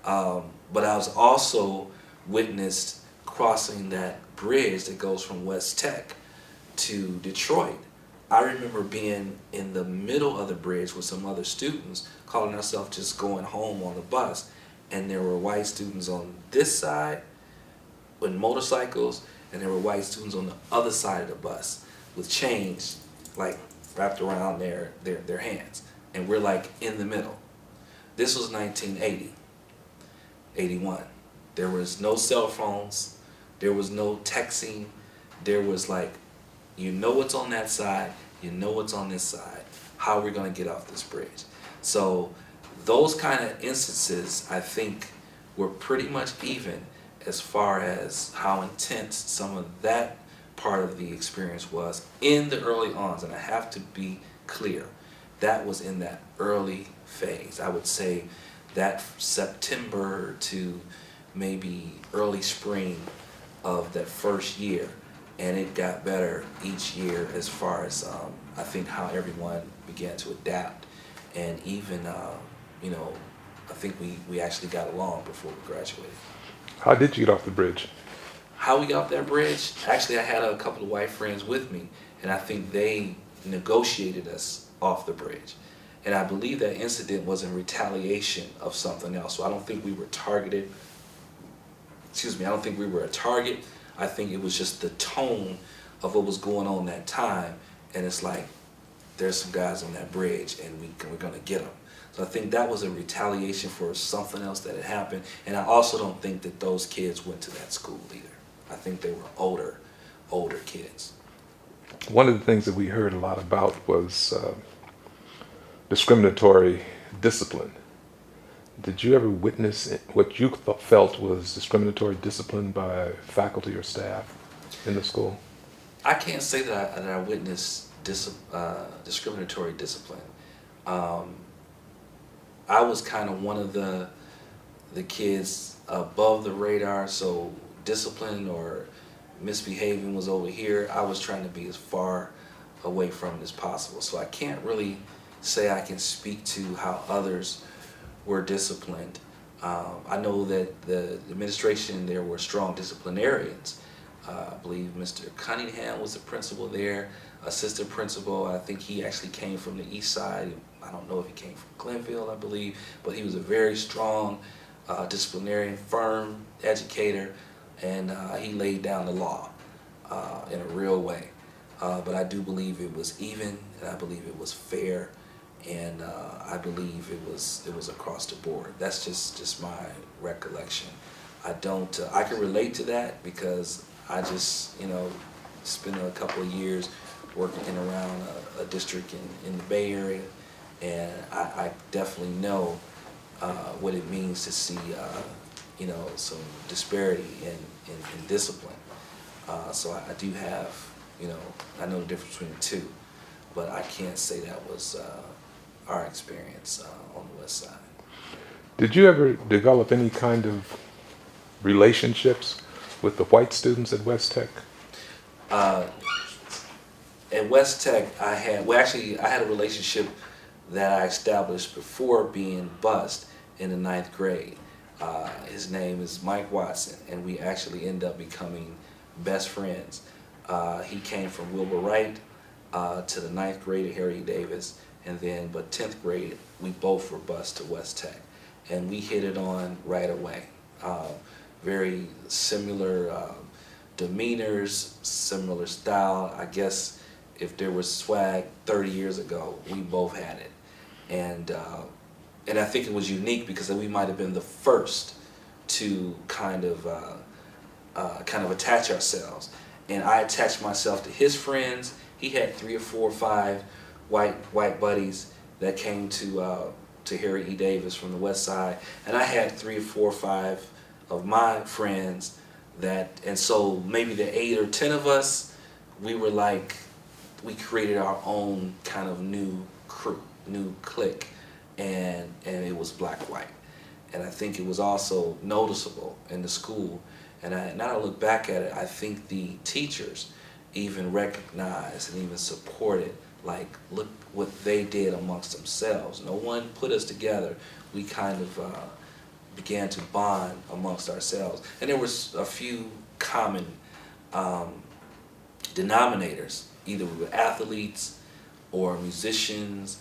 [SPEAKER 2] But I was also witnessed crossing that bridge that goes from West Tech to Detroit. I remember being in the middle of the bridge with some other students, calling ourselves just going home on the bus, and there were white students on this side with motorcycles, and there were white students on the other side of the bus with chains like wrapped around their hands, and we're like in the middle. This was 1980, 81. There was no cell phones, there was no texting, there was like, you know what's on that side, you know what's on this side, how are we going to get off this bridge? So those kind of instances, I think, were pretty much even as far as how intense some of that part of the experience was in the early ons. And I have to be clear, that was in that early phase. I would say that September to maybe early spring of that first year. And it got better each year as far as I think how everyone began to adapt, and even you know, I think we actually got along before we graduated.
[SPEAKER 1] How did you get off the bridge?
[SPEAKER 2] How we got off that bridge? Actually, I had a couple of white friends with me, and I think they negotiated us off the bridge. And I believe that incident was in retaliation of something else. So I don't think we were targeted. Excuse me, I don't think we were a target. I think it was just the tone of what was going on that time. And it's like, there's some guys on that bridge and we're gonna get them. So I think that was a retaliation for something else that had happened. And I also don't think that those kids went to that school either. I think they were older kids.
[SPEAKER 1] One of the things that we heard a lot about was discriminatory discipline. Did you ever witness what you felt was discriminatory discipline by faculty or staff in the school?
[SPEAKER 2] I can't say that I witnessed discriminatory discipline. I was kind of one of the kids above the radar, so discipline or misbehaving was over here. I was trying to be as far away from it as possible. So I can't really say I can speak to how others were disciplined. I know that the administration there were strong disciplinarians. I believe Mr. Cunningham was the principal there, assistant principal. I think he actually came from the east side. I don't know if he came from Glenville, I believe, but he was a very strong disciplinarian, firm educator, and he laid down the law in a real way. But I do believe it was even, and I believe it was fair, and I believe it was across the board. That's just my recollection. I can relate to that because I just, spent a couple of years working around a district in the Bay Area, and I definitely know what it means to see, some disparity in discipline. So I do have, I know the difference between the two, but I can't say that was our experience on the West Side.
[SPEAKER 1] Did you ever develop any kind of relationships with the white students at West Tech?
[SPEAKER 2] At West Tech, I had a relationship that I established before being bused in the 9th grade. His name is Mike Watson, and we actually ended up becoming best friends. He came from Wilbur Wright to the 9th grade at Harry E. Davis, but 10th grade, we both were bused to West Tech, and we hit it on right away. Very similar demeanors, similar style. I guess if there was swag 30 years ago, we both had it. And I think it was unique because we might have been the first to kind of attach ourselves. And I attached myself to his friends. He had 3 or 4 or 5 white buddies that came to Harry E. Davis from the West Side, and I had 3 or 4 or 5 of my friends and so maybe the 8 or 10 of us, we created our own kind of new crew, new clique, and it was black-white. And I think it was also noticeable in the school. And now I look back at it, I think the teachers even recognized and even supported, like, look what they did amongst themselves. No one put us together. We kind of began to bond amongst ourselves. And there was a few common denominators. Either we were athletes or musicians,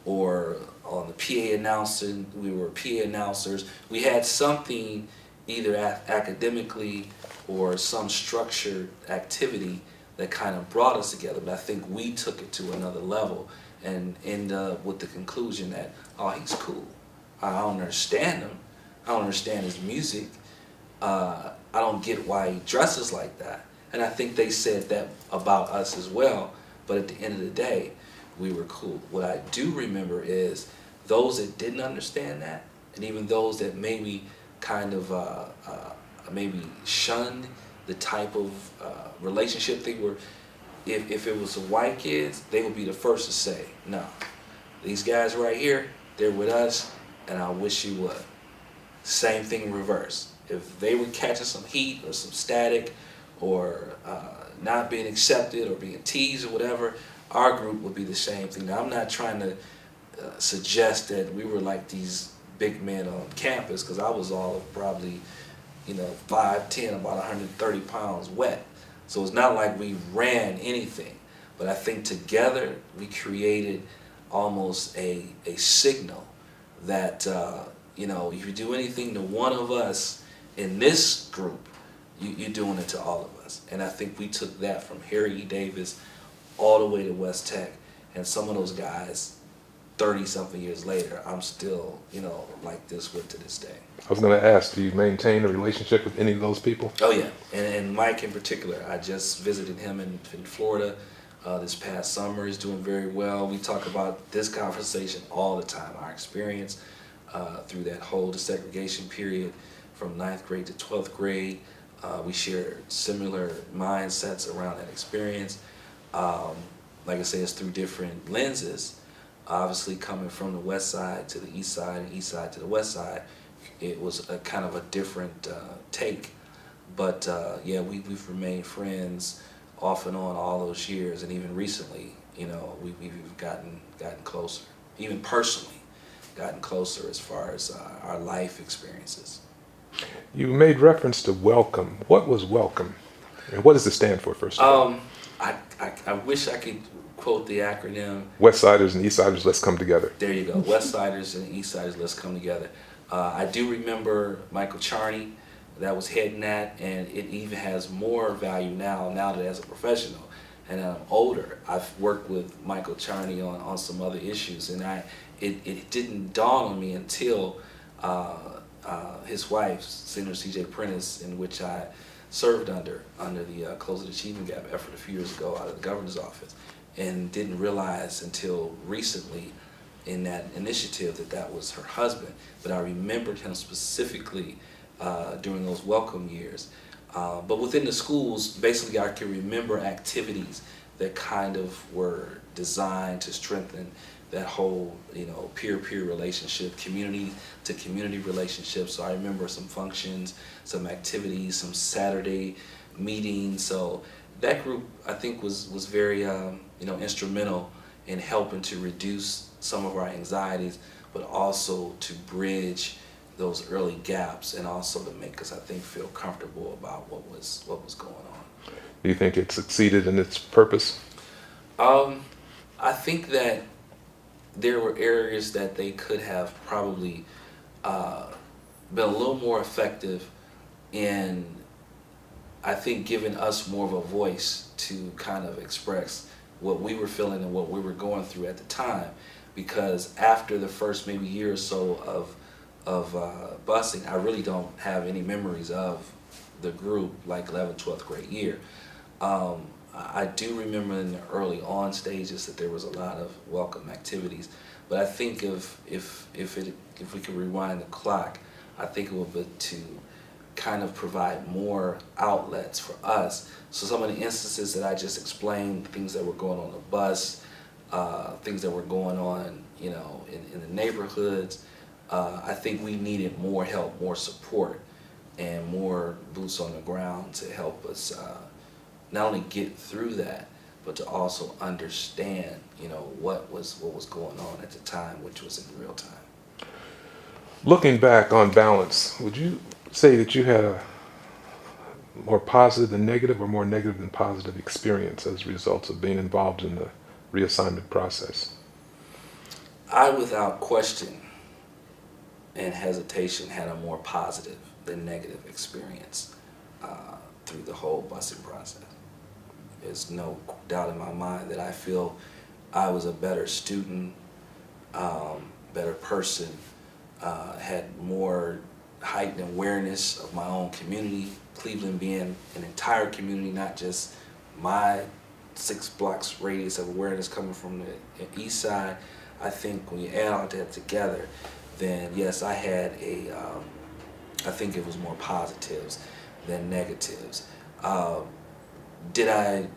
[SPEAKER 2] or on the PA announcer, we were PA announcers. We had something either academically or some structured activity that kind of brought us together. But I think we took it to another level and ended up with the conclusion that, oh, he's cool. I don't understand him. I don't understand his music. I don't get why he dresses like that. And I think they said that about us as well. But at the end of the day, we were cool. What I do remember is those that didn't understand that, and even those that maybe kind of maybe shunned the type of relationship they were. If it was the white kids, they would be the first to say, no, these guys right here, they're with us, and I wish you would. Same thing in reverse. If they were catching some heat or some static or not being accepted or being teased or whatever, our group would be the same thing. Now, I'm not trying to suggest that we were like these big men on campus, because I was all of probably, 5'10", about 130 pounds wet. So it's not like we ran anything. But I think together we created almost a signal that, you know, if you do anything to one of us in this group, you're doing it to all of us. And I think we took that from Harry E. Davis all the way to West Tech. And some of those guys, 30-something years later, I'm still, you know, like this with to this day.
[SPEAKER 1] I was going to ask, do you maintain a relationship with any of those people?
[SPEAKER 2] Oh, yeah. And Mike in particular, I just visited him in Florida this past summer. He's doing very well. We talk about this conversation all the time, our experience through that whole desegregation period from 9th grade to 12th grade. We share similar mindsets around that experience. Like I say, it's through different lenses. Obviously, coming from the west side to the east side and east side to the west side, it was a kind of a different take. But yeah, we've remained friends off and on all those years, and even recently, you know, we've gotten closer, even personally, gotten closer as far as our life experiences.
[SPEAKER 1] You made reference to welcome. What was welcome? And what does it stand for, first of all?
[SPEAKER 2] I wish I could quote the acronym.
[SPEAKER 1] Westsiders and Eastsiders, let's come together.
[SPEAKER 2] There you go. Westsiders and Eastsiders, let's come together. I do remember Michael Charney that was heading that, and it even has more value now that as a professional and I'm older. I've worked with Michael Charney on some other issues, and it didn't dawn on me until his wife, Senator C.J. Prentice, in which I served under the Closing Achievement Gap effort a few years ago out of the governor's office, and didn't realize until recently in that initiative that was her husband. But I remembered him specifically during those welcome years. But within the schools, basically I can remember activities that kind of were designed to strengthen that whole, you know, peer-to-peer relationship, community-to-community relationship. So I remember some functions, some activities, some Saturday meetings. So that group, I think, was very, you know, instrumental in helping to reduce some of our anxieties, but also to bridge those early gaps, and also to make us, I think, feel comfortable about what was going on.
[SPEAKER 1] Do you think it succeeded in its purpose?
[SPEAKER 2] I think that there were areas that they could have probably been a little more effective in, I think, giving us more of a voice to kind of express what we were feeling and what we were going through at the time. Because after the first maybe year or so of busing, I really don't have any memories of the group like 11th, 12th grade year. I do remember in the early on stages that there was a lot of welcome activities, but I think if we could rewind the clock, I think it would be to kind of provide more outlets for us. So some of the instances that I just explained, things that were going on the bus, things that were going on, you know, in the neighborhoods, I think we needed more help, more support, and more boots on the ground to help us not only get through that, but to also understand, you know, what was going on at the time, which was in real time.
[SPEAKER 1] Looking back on balance, would you say that you had a more positive than negative, or more negative than positive experience as a result of being involved in the reassignment process?
[SPEAKER 2] I, without question and hesitation, had a more positive than negative experience through the whole busing process. There's no doubt in my mind that I feel I was a better student, better person, had more heightened awareness of my own community, Cleveland being an entire community, not just my 6 blocks radius of awareness coming from the east side. I think when you add all that together, then yes, I had I think it was more positives than negatives. Did I,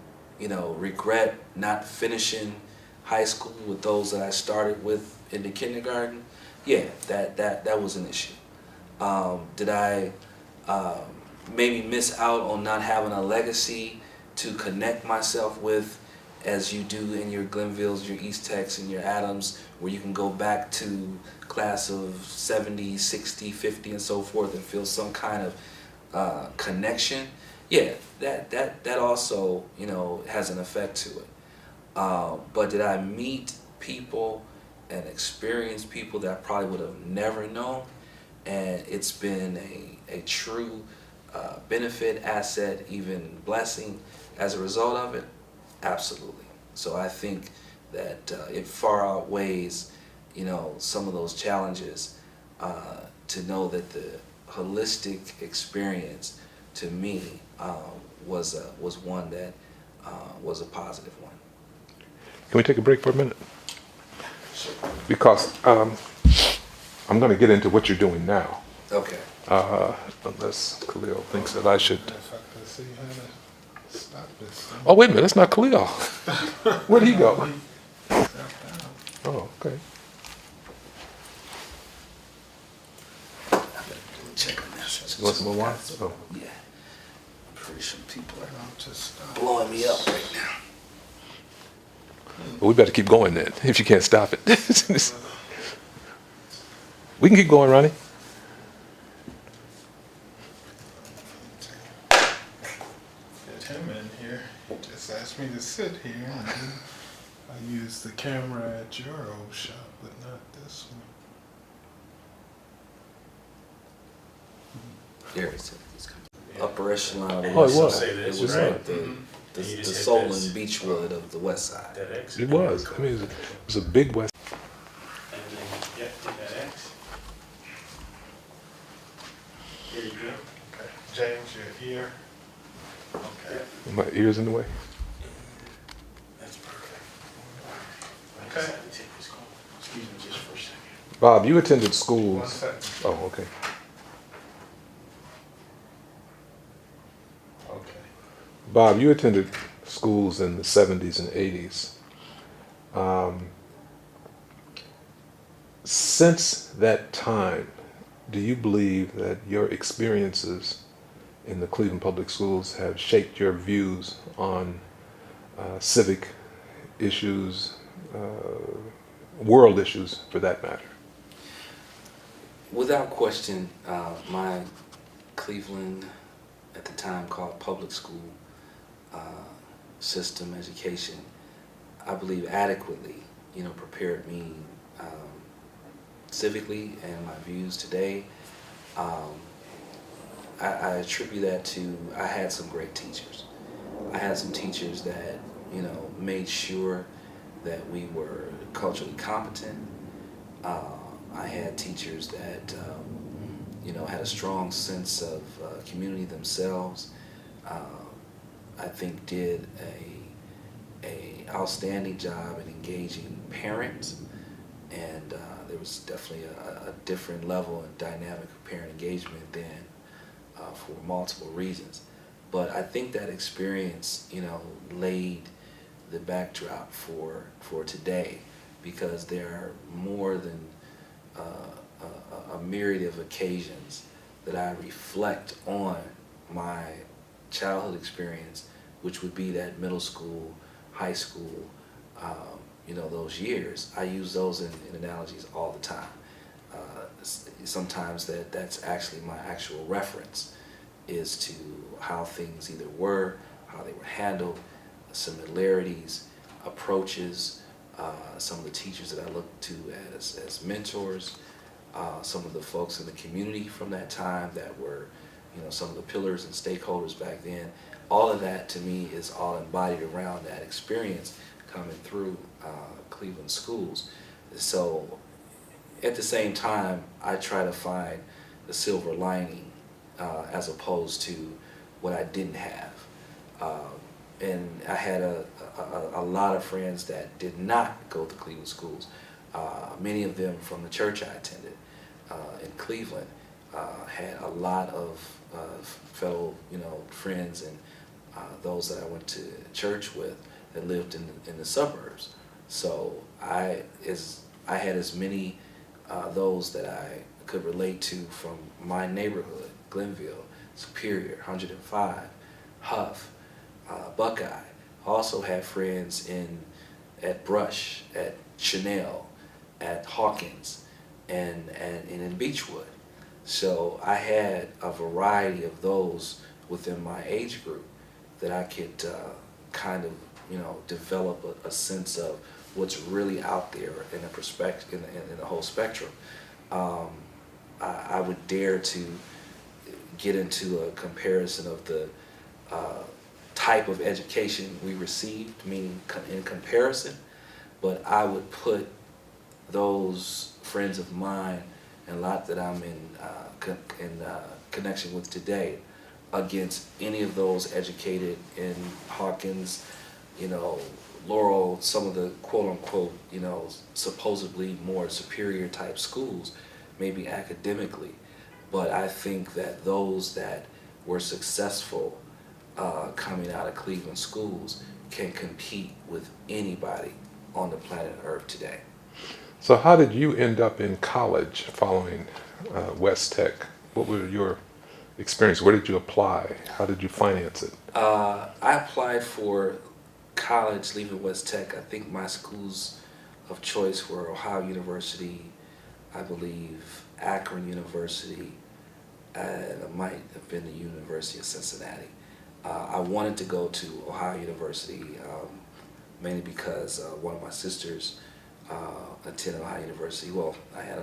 [SPEAKER 2] you know, regret not finishing high school with those that I started with in the kindergarten? Yeah, that was an issue. Did I maybe miss out on not having a legacy to connect myself with, as you do in your Glenvilles, your East Techs, and your Adams, where you can go back to class of 70, 60, 50, and so forth and feel some kind of connection? Yeah, that also, you know, has an effect to it. But did I meet people and experienced people that I probably would have never known, and it's been a true benefit, asset, even blessing as a result of it. Absolutely. So I think that it far outweighs, some of those challenges, to know that the holistic experience to me was one that was a positive one.
[SPEAKER 1] Can we take a break for a minute? Because I'm going to get into what you're doing now,
[SPEAKER 2] Okay.
[SPEAKER 1] unless Khalil thinks that I should.
[SPEAKER 3] If I could see how to stop this.
[SPEAKER 1] Oh, wait a minute, that's not Khalil. Where'd he go? Oh, okay.
[SPEAKER 2] Check the message.
[SPEAKER 1] You want some more wine? Oh.
[SPEAKER 2] Yeah. I'm pretty sure people are
[SPEAKER 3] I'll just stop.
[SPEAKER 2] blowing me up right now.
[SPEAKER 1] Well, we better keep going then, if you can't stop it. We can keep going, Ronnie.
[SPEAKER 3] Get him in here. He just asked me to sit here, and then I used the camera at your old shop, but not this one.
[SPEAKER 2] There it is. It's coming. Upper echelon of the
[SPEAKER 1] Oh, it
[SPEAKER 2] West
[SPEAKER 1] was.
[SPEAKER 2] Side.
[SPEAKER 4] Say this,
[SPEAKER 2] It was
[SPEAKER 1] right?
[SPEAKER 2] like the
[SPEAKER 4] And you just hit
[SPEAKER 2] Solon
[SPEAKER 4] this.
[SPEAKER 2] Beechwood of the West Side.
[SPEAKER 4] That X.
[SPEAKER 1] It was. I mean, it was a big West.
[SPEAKER 4] And then, hit that X. Here you go.
[SPEAKER 3] Okay. James, you're here. Okay.
[SPEAKER 1] My ears in the way.
[SPEAKER 4] That's perfect. I
[SPEAKER 3] Okay.
[SPEAKER 4] decided to take this call. Excuse me just for a second.
[SPEAKER 1] Bob, you attended
[SPEAKER 3] 1
[SPEAKER 1] schools.
[SPEAKER 3] second.
[SPEAKER 1] Oh, okay.
[SPEAKER 3] Okay.
[SPEAKER 1] Bob, you attended schools in the 70s and 80s. Since that time, do you believe that your experiences in the Cleveland Public Schools have shaped your views on civic issues, world issues for that matter?
[SPEAKER 2] Without question, my Cleveland, at the time called public school system education, I believe adequately, prepared me civically and my views today. I attribute that to, I had some great teachers. I had some teachers that, made sure that we were culturally competent. I had teachers that, had a strong sense of community themselves. I think did a outstanding job in engaging parents, and there was definitely a different level and dynamic of parent engagement than for multiple reasons. But I think that experience, laid the backdrop for today, because there are more than a myriad of occasions that I reflect on my childhood experience, which would be that middle school, high school, those years. I use those in analogies all the time. Sometimes that's actually my actual reference, is to how things either were, how they were handled, similarities, approaches, some of the teachers that I look to as mentors, some of the folks in the community from that time that were, some of the pillars and stakeholders back then. All of that to me is all embodied around that experience coming through Cleveland schools. So at the same time, I try to find the silver lining as opposed to what I didn't have. And I had a lot of friends that did not go to Cleveland schools. Many of them from the church I attended in Cleveland. Had a lot of fellow, friends and those that I went to church with that lived in the suburbs. So I had as many those that I could relate to from my neighborhood, Glenville, Superior, 105, Huff, Buckeye. I also had friends at Brush, at Chanel, at Hawkins, and in Beechwood. So I had a variety of those within my age group that I could kind of, develop a sense of what's really out there in the perspective, in the whole spectrum. I would dare to get into a comparison of the type of education we received, meaning in comparison, but I would put those friends of mine and a lot that I'm in connection with today against any of those educated in Hawkins, Laurel, some of the quote-unquote, supposedly more superior type schools, maybe academically. But I think that those that were successful coming out of Cleveland schools can compete with anybody on the planet Earth today.
[SPEAKER 1] So how did you end up in college following West Tech? What were your experience? Where did you apply? How did you finance it?
[SPEAKER 2] I applied for college leaving West Tech. I think my schools of choice were Ohio University, I believe Akron University, and it might have been the University of Cincinnati. I wanted to go to Ohio University mainly because one of my sisters attended Ohio University. Well, I had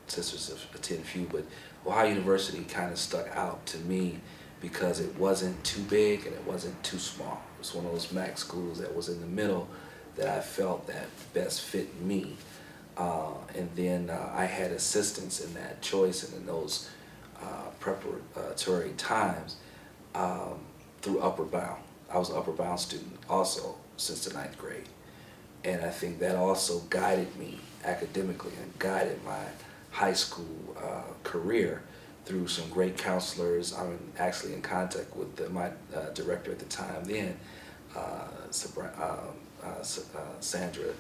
[SPEAKER 2] sisters that attend few, but Ohio University kind of stuck out to me because it wasn't too big and it wasn't too small. It was one of those MAC schools that was in the middle that I felt that best fit me. And then I had assistance in that choice and in those preparatory times through Upper Bound. I was an Upper Bound student also since the 9th grade. And I think that also guided me academically and guided my high school career through some great counselors. I'm actually in contact with my director at the time then, Sandra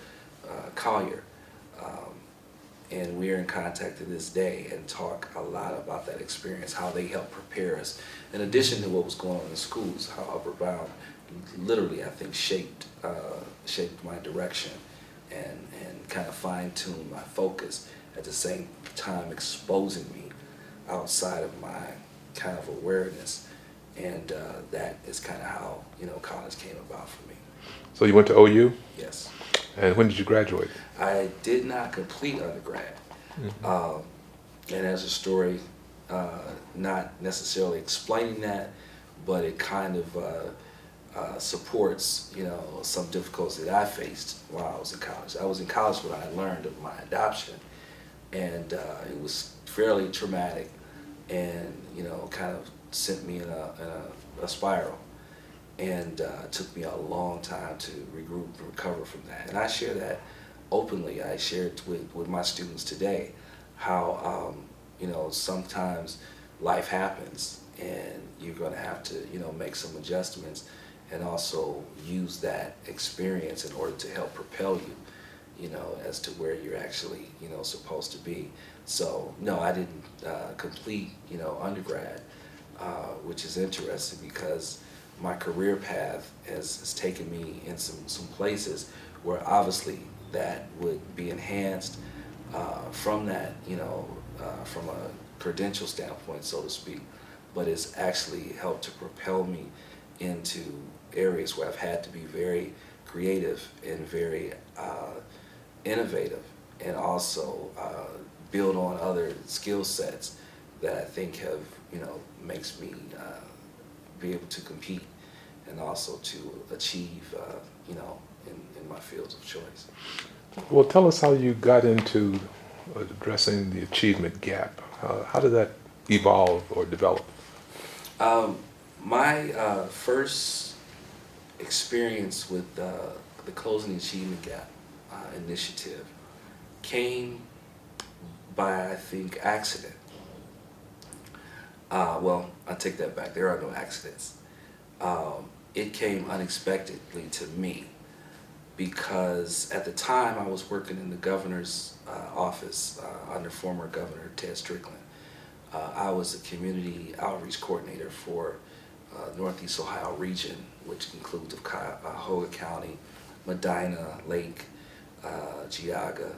[SPEAKER 2] Collier. And we're in contact to this day and talk a lot about that experience, how they helped prepare us. In addition to what was going on in schools, how Upper Bound literally, I think, shaped my direction and kind of fine-tuned my focus, at the same time exposing me outside of my kind of awareness. And that is kind of how, college came about for me.
[SPEAKER 1] So you went to OU?
[SPEAKER 2] Yes.
[SPEAKER 1] And when did you graduate?
[SPEAKER 2] I did not complete undergrad. And there's a story, not necessarily explaining that, but it kind of supports, some difficulties that I faced while I was in college. I was in college when I learned of my adoption, and it was fairly traumatic, and kind of sent me in a spiral. And it took me a long time to regroup and recover from that. And I share that openly. I share it with my students today, how sometimes life happens and you're going to have to make some adjustments, and also use that experience in order to help propel you, as to where you're actually supposed to be. So no, I didn't complete undergrad, which is interesting because my career path has taken me in some places where obviously that would be enhanced from that, from a credential standpoint, so to speak, but it's actually helped to propel me into areas where I've had to be very creative and very innovative, and also build on other skill sets that I think have, makes me be able to compete and also to achieve, in my fields of choice.
[SPEAKER 1] Well, tell us how you got into addressing the achievement gap. How did that evolve or develop?
[SPEAKER 2] My first experience with the Closing the Achievement Gap initiative came by, I think, accident. Well, I take that back. There are no accidents. It came unexpectedly to me because at the time I was working in the governor's office under former Governor Ted Strickland. I was a community outreach coordinator for Northeast Ohio region, which includes Hoga County, Medina, Lake, Geauga,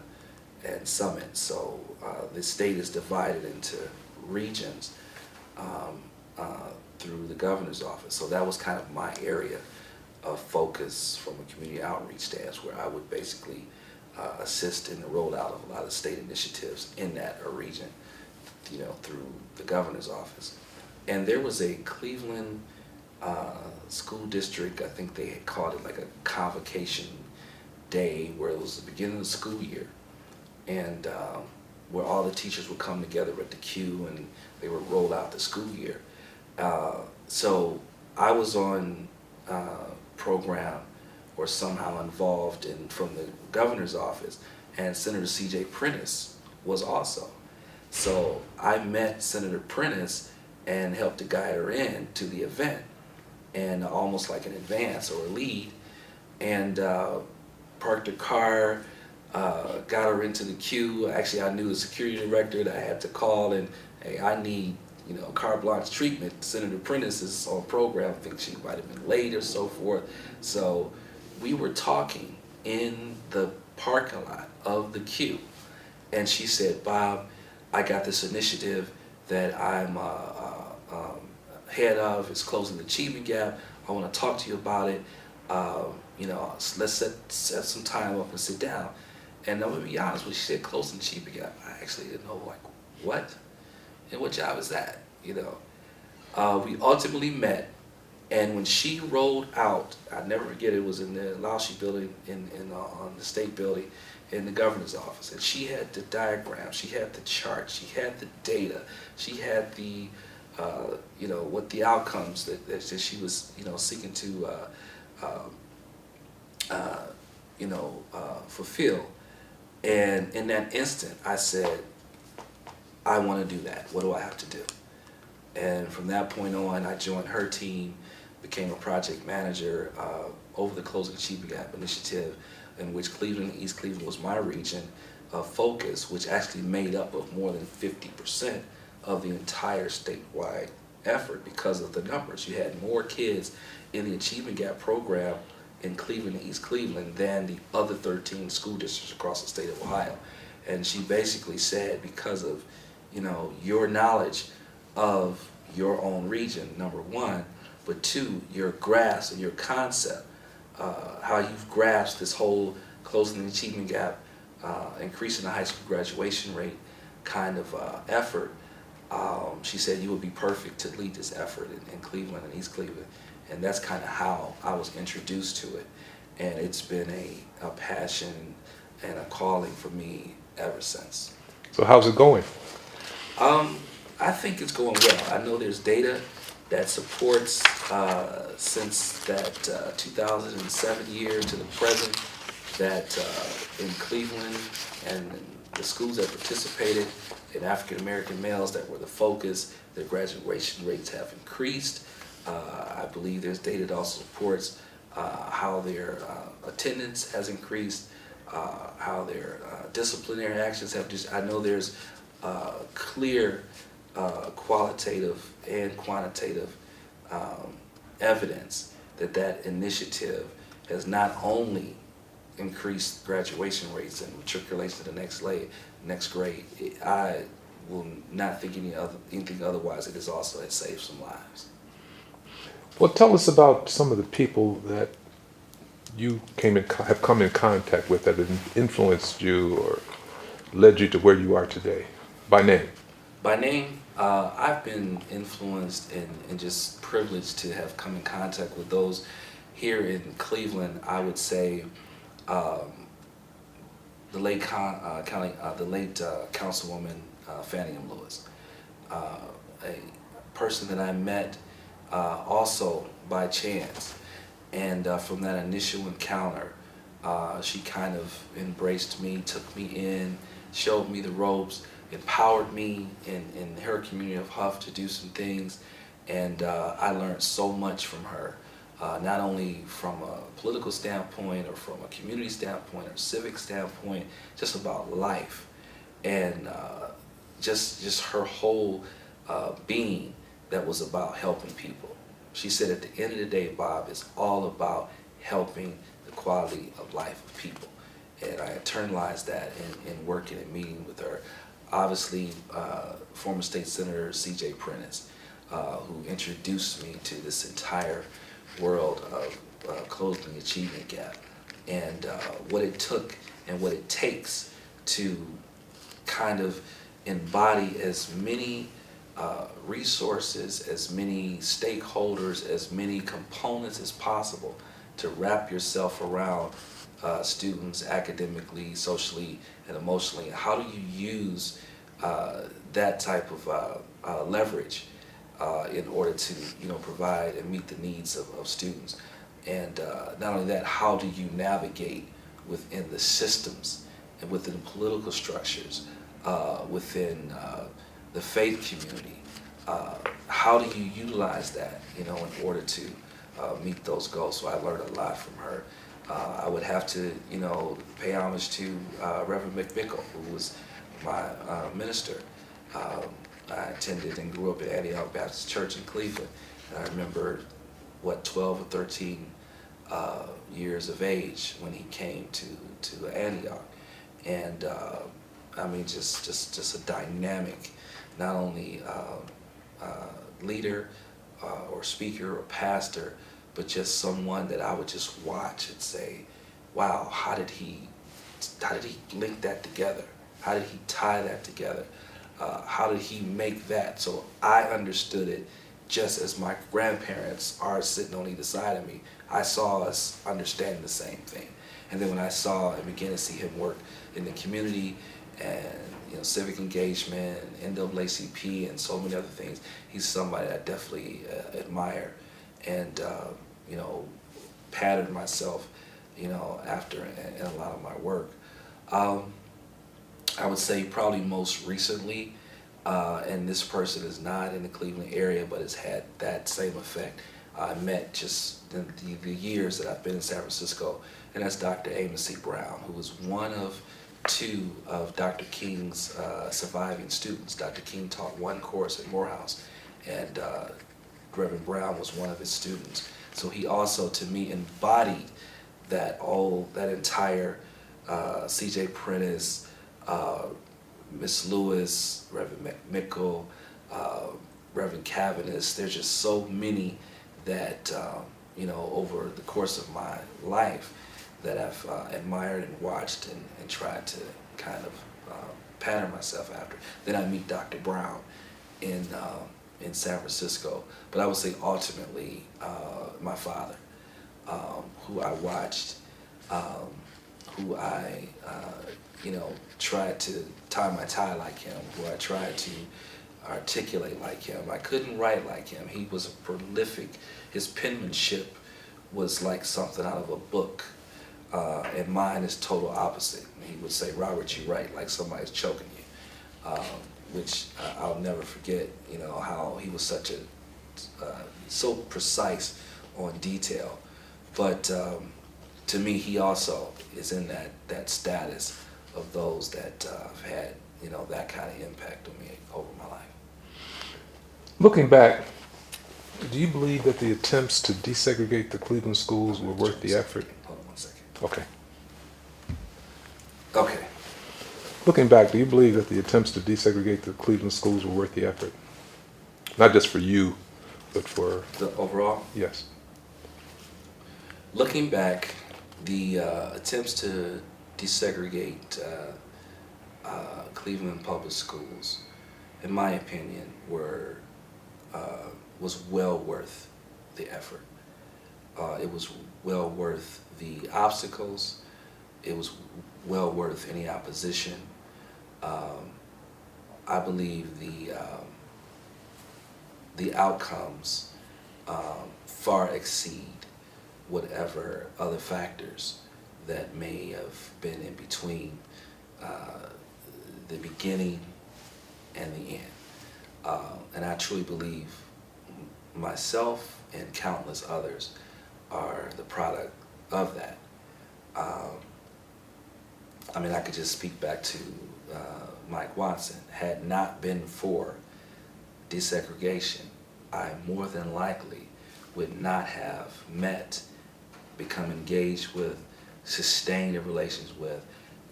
[SPEAKER 2] and Summit. So the state is divided into regions through the governor's office. So that was kind of my area a focus from a community outreach stance where I would basically assist in the rollout of a lot of state initiatives in that region, you know, through the governor's office. And there was a Cleveland school district, I think they had called it like a convocation day, where it was the beginning of the school year, and where all the teachers would come together at the queue and they would roll out the school year. So I was on program or somehow involved in from the governor's office, and Senator C.J. Prentice was also. So I met Senator Prentice and helped to guide her in to the event, and almost like an advance or a lead, and parked her car, got her into the queue. Actually, I knew the security director that I had to call, and hey, I need, you know, carte blanche treatment. Senator Prentice is on program. I think she might have been late or so forth. So we were talking in the parking lot of the queue, and she said, "Bob, I got this initiative that I'm head of. It's Closing the Achievement Gap. I want to talk to you about it. You know, let's set some time up and sit down." And I'm gonna be honest with you, she said Closing the Achievement Gap. I actually didn't know, like, what? And what job is that? You know, we ultimately met, and when she rolled out, I never forget, it was in the Laushi building on the state building in the governor's office, and she had the diagram, she had the chart, she had the data, she had the you know, what the outcomes that she was, you know, seeking to you know, fulfill. And in that instant, I said, I want to do that. What do I have to do? And from that point on, I joined her team, became a project manager over the Closing Achievement Gap initiative, in which Cleveland, East Cleveland was my region of focus, which actually made up of more than 50% of the entire statewide effort because of the numbers. You had more kids in the Achievement Gap program in Cleveland and East Cleveland than the other 13 school districts across the state of Ohio. And she basically said, because of, you know, your knowledge of your own region, number one, but two, your grasp and your concept, how you've grasped this whole Closing the Achievement Gap, increasing the high school graduation rate kind of effort. She said you would be perfect to lead this effort in Cleveland and East Cleveland. And that's kind of how I was introduced to it. And it's been a passion and a calling for me ever since.
[SPEAKER 1] So how's it going?
[SPEAKER 2] I think it's going well. I know there's data that supports since that 2007 year to the present that in Cleveland and the schools that participated in African American males that were the focus, their graduation rates have increased. I believe there's data that also supports how their attendance has increased, how their disciplinary actions have just, I know there's clear qualitative and quantitative evidence that that initiative has not only increased graduation rates and matriculation to the next grade. I will not think anything otherwise. It has also saved some lives.
[SPEAKER 1] Well, tell us about some of the people that you have come in contact with that have influenced you or led you to where you are today, by name.
[SPEAKER 2] By name, I've been influenced and just privileged to have come in contact with those here in Cleveland. I would say the late Councilwoman Fannie M. Lewis, a person that I met also by chance, and from that initial encounter, she kind of embraced me, took me in, showed me the ropes, empowered me in her community of Huff to do some things, and I learned so much from her, not only from a political standpoint or from a community standpoint or civic standpoint, just about life, and just her whole being that was about helping people. She said at the end of the day, Bob, it's all about helping the quality of life of people. And I internalized that in working and meeting with her. Obviously, former State Senator C.J. Prentice, who introduced me to this entire world of closing the achievement gap, and what it took and what it takes to kind of embody as many resources, as many stakeholders, as many components as possible to wrap yourself around students academically, socially, and emotionally. How do you use that type of leverage in order to, provide and meet the needs of students? And not only that, how do you navigate within the systems and within the political structures, within the faith community? How do you utilize that, in order to meet those goals? So I learned a lot from her. I would have to, pay homage to Reverend McMickle, who was my minister. I attended and grew up at Antioch Baptist Church in Cleveland. And I remember, 12 or 13 years of age when he came to Antioch. And I mean, just a dynamic, not only leader or speaker or pastor, but just someone that I would just watch and say, wow, how did he link that together? How did he tie that together? How did he make that? So I understood it just as my grandparents are sitting on either side of me. I saw us understanding the same thing. And then when I saw and began to see him work in the community and civic engagement and NAACP and so many other things, he's somebody I definitely admire and patterned myself after in a lot of my work. I would say probably most recently, and this person is not in the Cleveland area but has had that same effect. I met just in the years that I've been in San Francisco, and that's Dr. Amos C. Brown, who was one of two of Dr. King's surviving students. Dr. King taught one course at Morehouse, and Reverend Brown was one of his students. So he also, to me, embodied that entire C.J. Prentice, Miss Lewis, Reverend McMickle, Reverend Cavanagh. There's just so many that, over the course of my life that I've admired and watched and tried to kind of pattern myself after. Then I meet Dr. Brown in San Francisco. But I would say ultimately my father, who I watched, who I tried to tie my tie like him, who I tried to articulate like him. I couldn't write like him. He was a prolific. His penmanship was like something out of a book, and mine is total opposite. He would say, "Robert, you write like somebody's choking you," which I'll never forget. How he was so precise on detail. But to me, he also is in that status of those that have had that kind of impact on me over my life.
[SPEAKER 1] Looking back, do you believe that the attempts to desegregate the Cleveland schools were worth the effort?
[SPEAKER 2] Hold on 1 second.
[SPEAKER 1] Okay.
[SPEAKER 2] Okay.
[SPEAKER 1] Looking back, do you believe that the attempts to desegregate the Cleveland schools were worth the effort? Not just for you, but for...
[SPEAKER 2] The overall?
[SPEAKER 1] Yes.
[SPEAKER 2] Looking back, the attempts to desegregate Cleveland public schools, in my opinion, was well worth the effort. It was well worth the obstacles. It was well worth any opposition. I believe the outcomes far exceed whatever other factors that may have been in between the beginning and the end. And I truly believe myself and countless others are the product of that. I mean, I could just speak back to Mike Watson. Had not been for desegregation, I more than likely would not have met, become engaged with, sustained a relations with,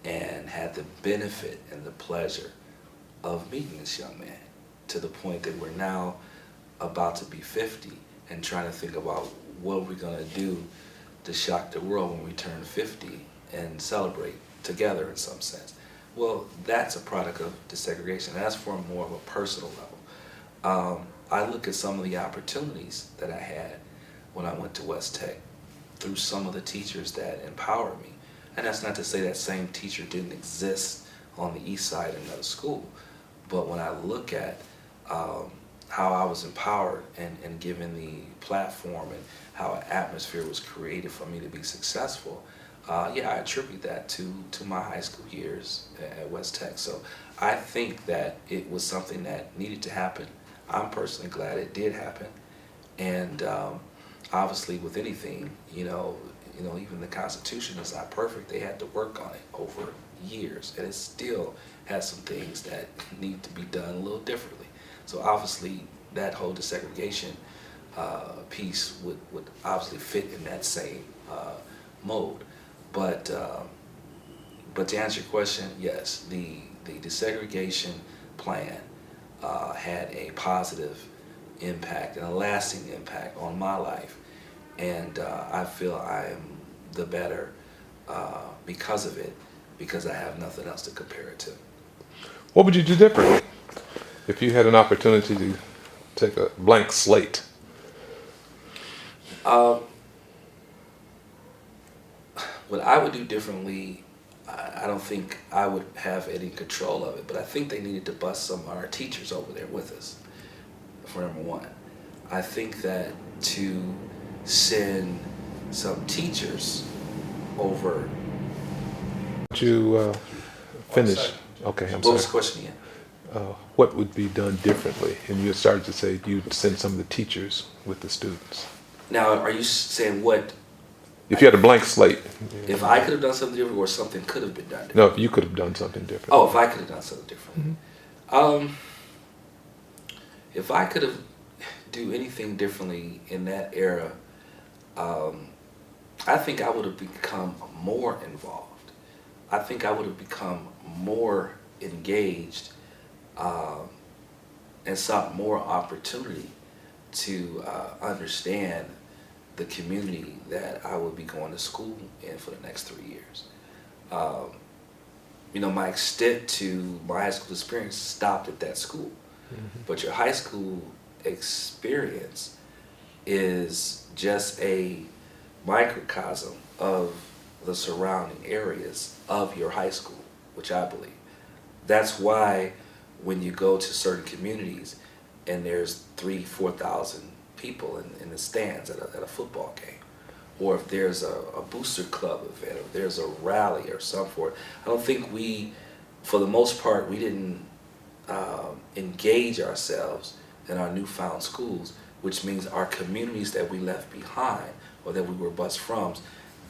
[SPEAKER 2] and had the benefit and the pleasure of meeting this young man, to the point that we're now about to be 50 and trying to think about what we're going to do to shock the world when we turn 50 and celebrate together in some sense. Well, that's a product of desegregation. That's for more of a personal level. I look at some of the opportunities that I had when I went to West Tech through some of the teachers that empowered me. And that's not to say that same teacher didn't exist on the east side in another school. But when I look at how I was empowered and given the platform and how an atmosphere was created for me to be successful, yeah, I attribute that to my high school years at West Tech. So I think that it was something that needed to happen. I'm personally glad it did happen. And obviously with anything, even the Constitution is not perfect. They had to work on it over years, and it still has some things that need to be done a little differently. So obviously that whole desegregation piece would obviously fit in that same mode. But to answer your question, yes, the desegregation plan had a positive impact and a lasting impact on my life, and I feel I am the better because of it, because I have nothing else to compare it to.
[SPEAKER 1] What would you do differently if you had an opportunity to take a blank slate?
[SPEAKER 2] What I would do differently, I don't think I would have any control of it, but I think they needed to bust some of our teachers over there with us, for number one. I think that to send some teachers over.
[SPEAKER 1] Would you finish? Okay, I'm
[SPEAKER 2] What
[SPEAKER 1] sorry.
[SPEAKER 2] was the question again?
[SPEAKER 1] What would be done differently? And you started to say you'd send some of the teachers with the students.
[SPEAKER 2] Now, are you saying what,
[SPEAKER 1] If you had a blank slate.
[SPEAKER 2] if I could have done something different or something could have been done different?
[SPEAKER 1] No, if you could have done something different.
[SPEAKER 2] Oh, if I could have done something different. If I could have do anything differently in that era, I think I would have become more involved. I think I would have become more engaged and sought more opportunity to understand the community that I would be going to school in for the next 3 years. My extent to my high school experience stopped at that school. Mm-hmm. But your high school experience is just a microcosm of the surrounding areas of your high school, which I believe. That's why when you go to certain communities and there's 3,000-4,000 people in the stands at a football game, or if there's a booster club event, or there's a rally or some sort, I don't think for the most part, we didn't engage ourselves in our newfound schools, which means our communities that we left behind or that we were bused from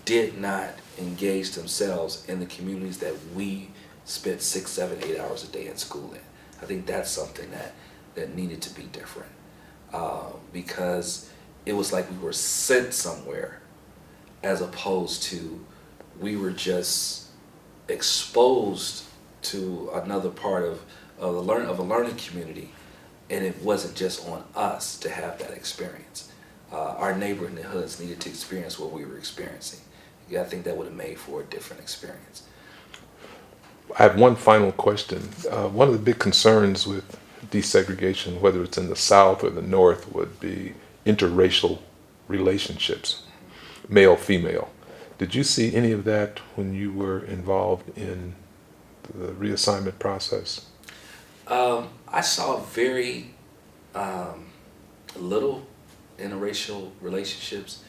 [SPEAKER 2] did not engage themselves in the communities that we spent 6, 7, 8 hours a day in school in. I think that's something that needed to be different, because it was like we were sent somewhere as opposed to we were just exposed to another part of a learning community, and it wasn't just on us to have that experience. Our neighbor in the hoods needed to experience what we were experiencing. I think that would have made for a different experience.
[SPEAKER 1] I have one final question. One of the big concerns with desegregation, whether it's in the South or the North, would be interracial relationships, male, female. Did you see any of that when you were involved in the reassignment process?
[SPEAKER 2] I saw very little interracial relationships,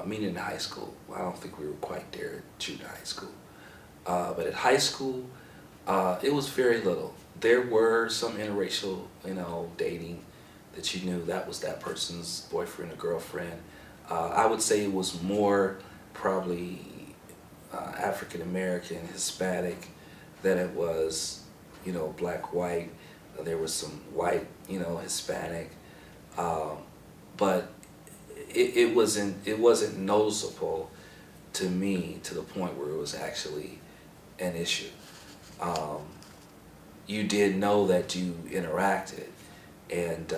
[SPEAKER 2] meaning in high school. I don't think we were quite there at junior high school. But at high school, it was very little. There were some interracial, dating that you knew that was that person's boyfriend or girlfriend. I would say it was more probably African American, Hispanic, than it was, black, white. There was some white, Hispanic, but it wasn't noticeable to me to the point where it was actually an issue. You did know that you interacted, and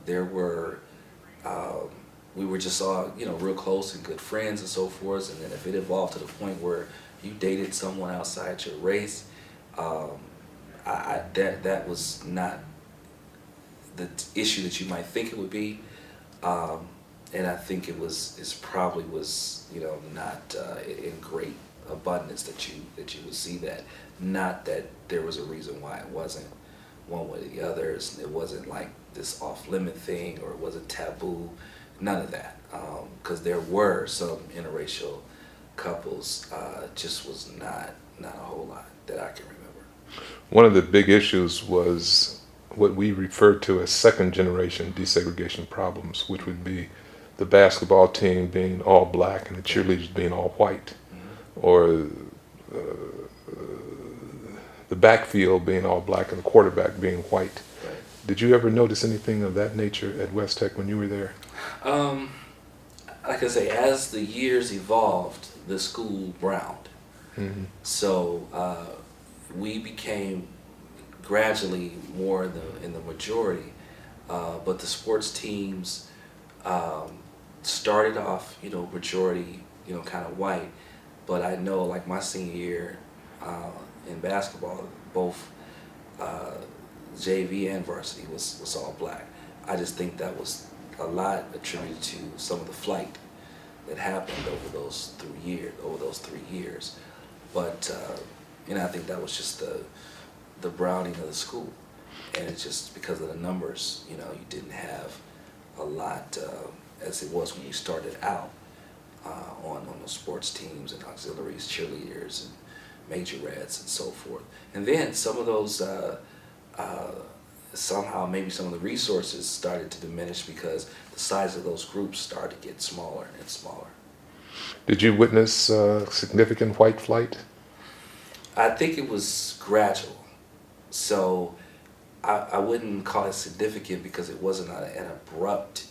[SPEAKER 2] there were we were just all, you know, real close and good friends and so forth. And then if it evolved to the point where you dated someone outside your race, that was not the issue that you might think it would be. And I think it probably was, you know, not in great abundance that you would see that. Not that there was a reason why it wasn't one way or the other. It wasn't like this off-limit thing, or it wasn't taboo. None of that. Because there were some interracial couples, just was not a whole lot that I can remember.
[SPEAKER 1] One of the big issues was what we refer to as second generation desegregation problems, which would be the basketball team being all black and the cheerleaders being all white, or the backfield being all black and the quarterback being white.
[SPEAKER 2] Right.
[SPEAKER 1] Did you ever notice anything of that nature at West Tech when you were there?
[SPEAKER 2] Like I say, as the years evolved, the school browned.
[SPEAKER 1] Mm-hmm.
[SPEAKER 2] So we became gradually more in the majority, but the sports teams started off, you know, majority, you know, kind of white. But I know, like my senior year in basketball, both JV and varsity was all black. I just think that was a lot attributed to some of the flight that happened over those 3 years. But you know, I think that was just the browning of the school, and it's just because of the numbers. You know, you didn't have a lot as it was when you started out on those sports teams and auxiliaries, cheerleaders, and majorettes, and so forth. And then some of those somehow maybe some of the resources started to diminish because the size of those groups started to get smaller and smaller.
[SPEAKER 1] Did you witness significant white flight?
[SPEAKER 2] I think it was gradual. So I wouldn't call it significant because it wasn't an abrupt.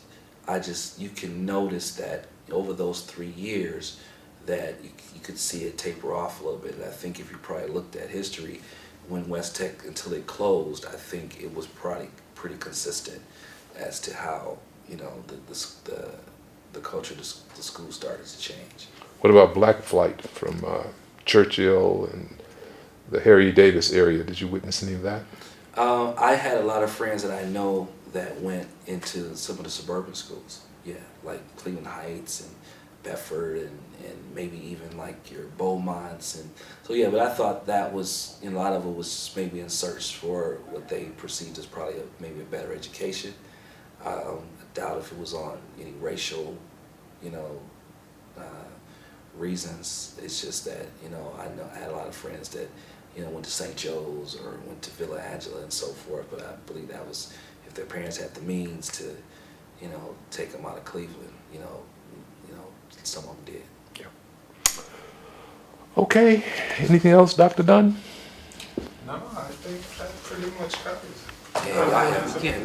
[SPEAKER 2] You can notice that over those 3 years that you could see it taper off a little bit. And I think if you probably looked at history, when West Tech, until it closed, I think it was probably pretty consistent as to how, you know, the culture of the school started to change.
[SPEAKER 1] What about black flight from Churchill and the Harry Davis area? Did you witness any of that?
[SPEAKER 2] I had a lot of friends that I know that went into some of the suburban schools. Yeah, like Cleveland Heights and Bedford and maybe even like your Beaumonts. And so yeah, but I thought that was, you know, a lot of it was maybe in search for what they perceived as probably maybe a better education. I doubt if it was on any racial, you know, reasons. It's just that, you know, I had a lot of friends that, you know, went to St. Joe's or went to Villa Angela and so forth, but I believe that was if their parents had the means to, you know, take them out of Cleveland, you know, some of them did.
[SPEAKER 1] Yeah. Okay, anything else, Dr. Dunn?
[SPEAKER 3] No, I think that pretty much covers it.
[SPEAKER 2] Yeah,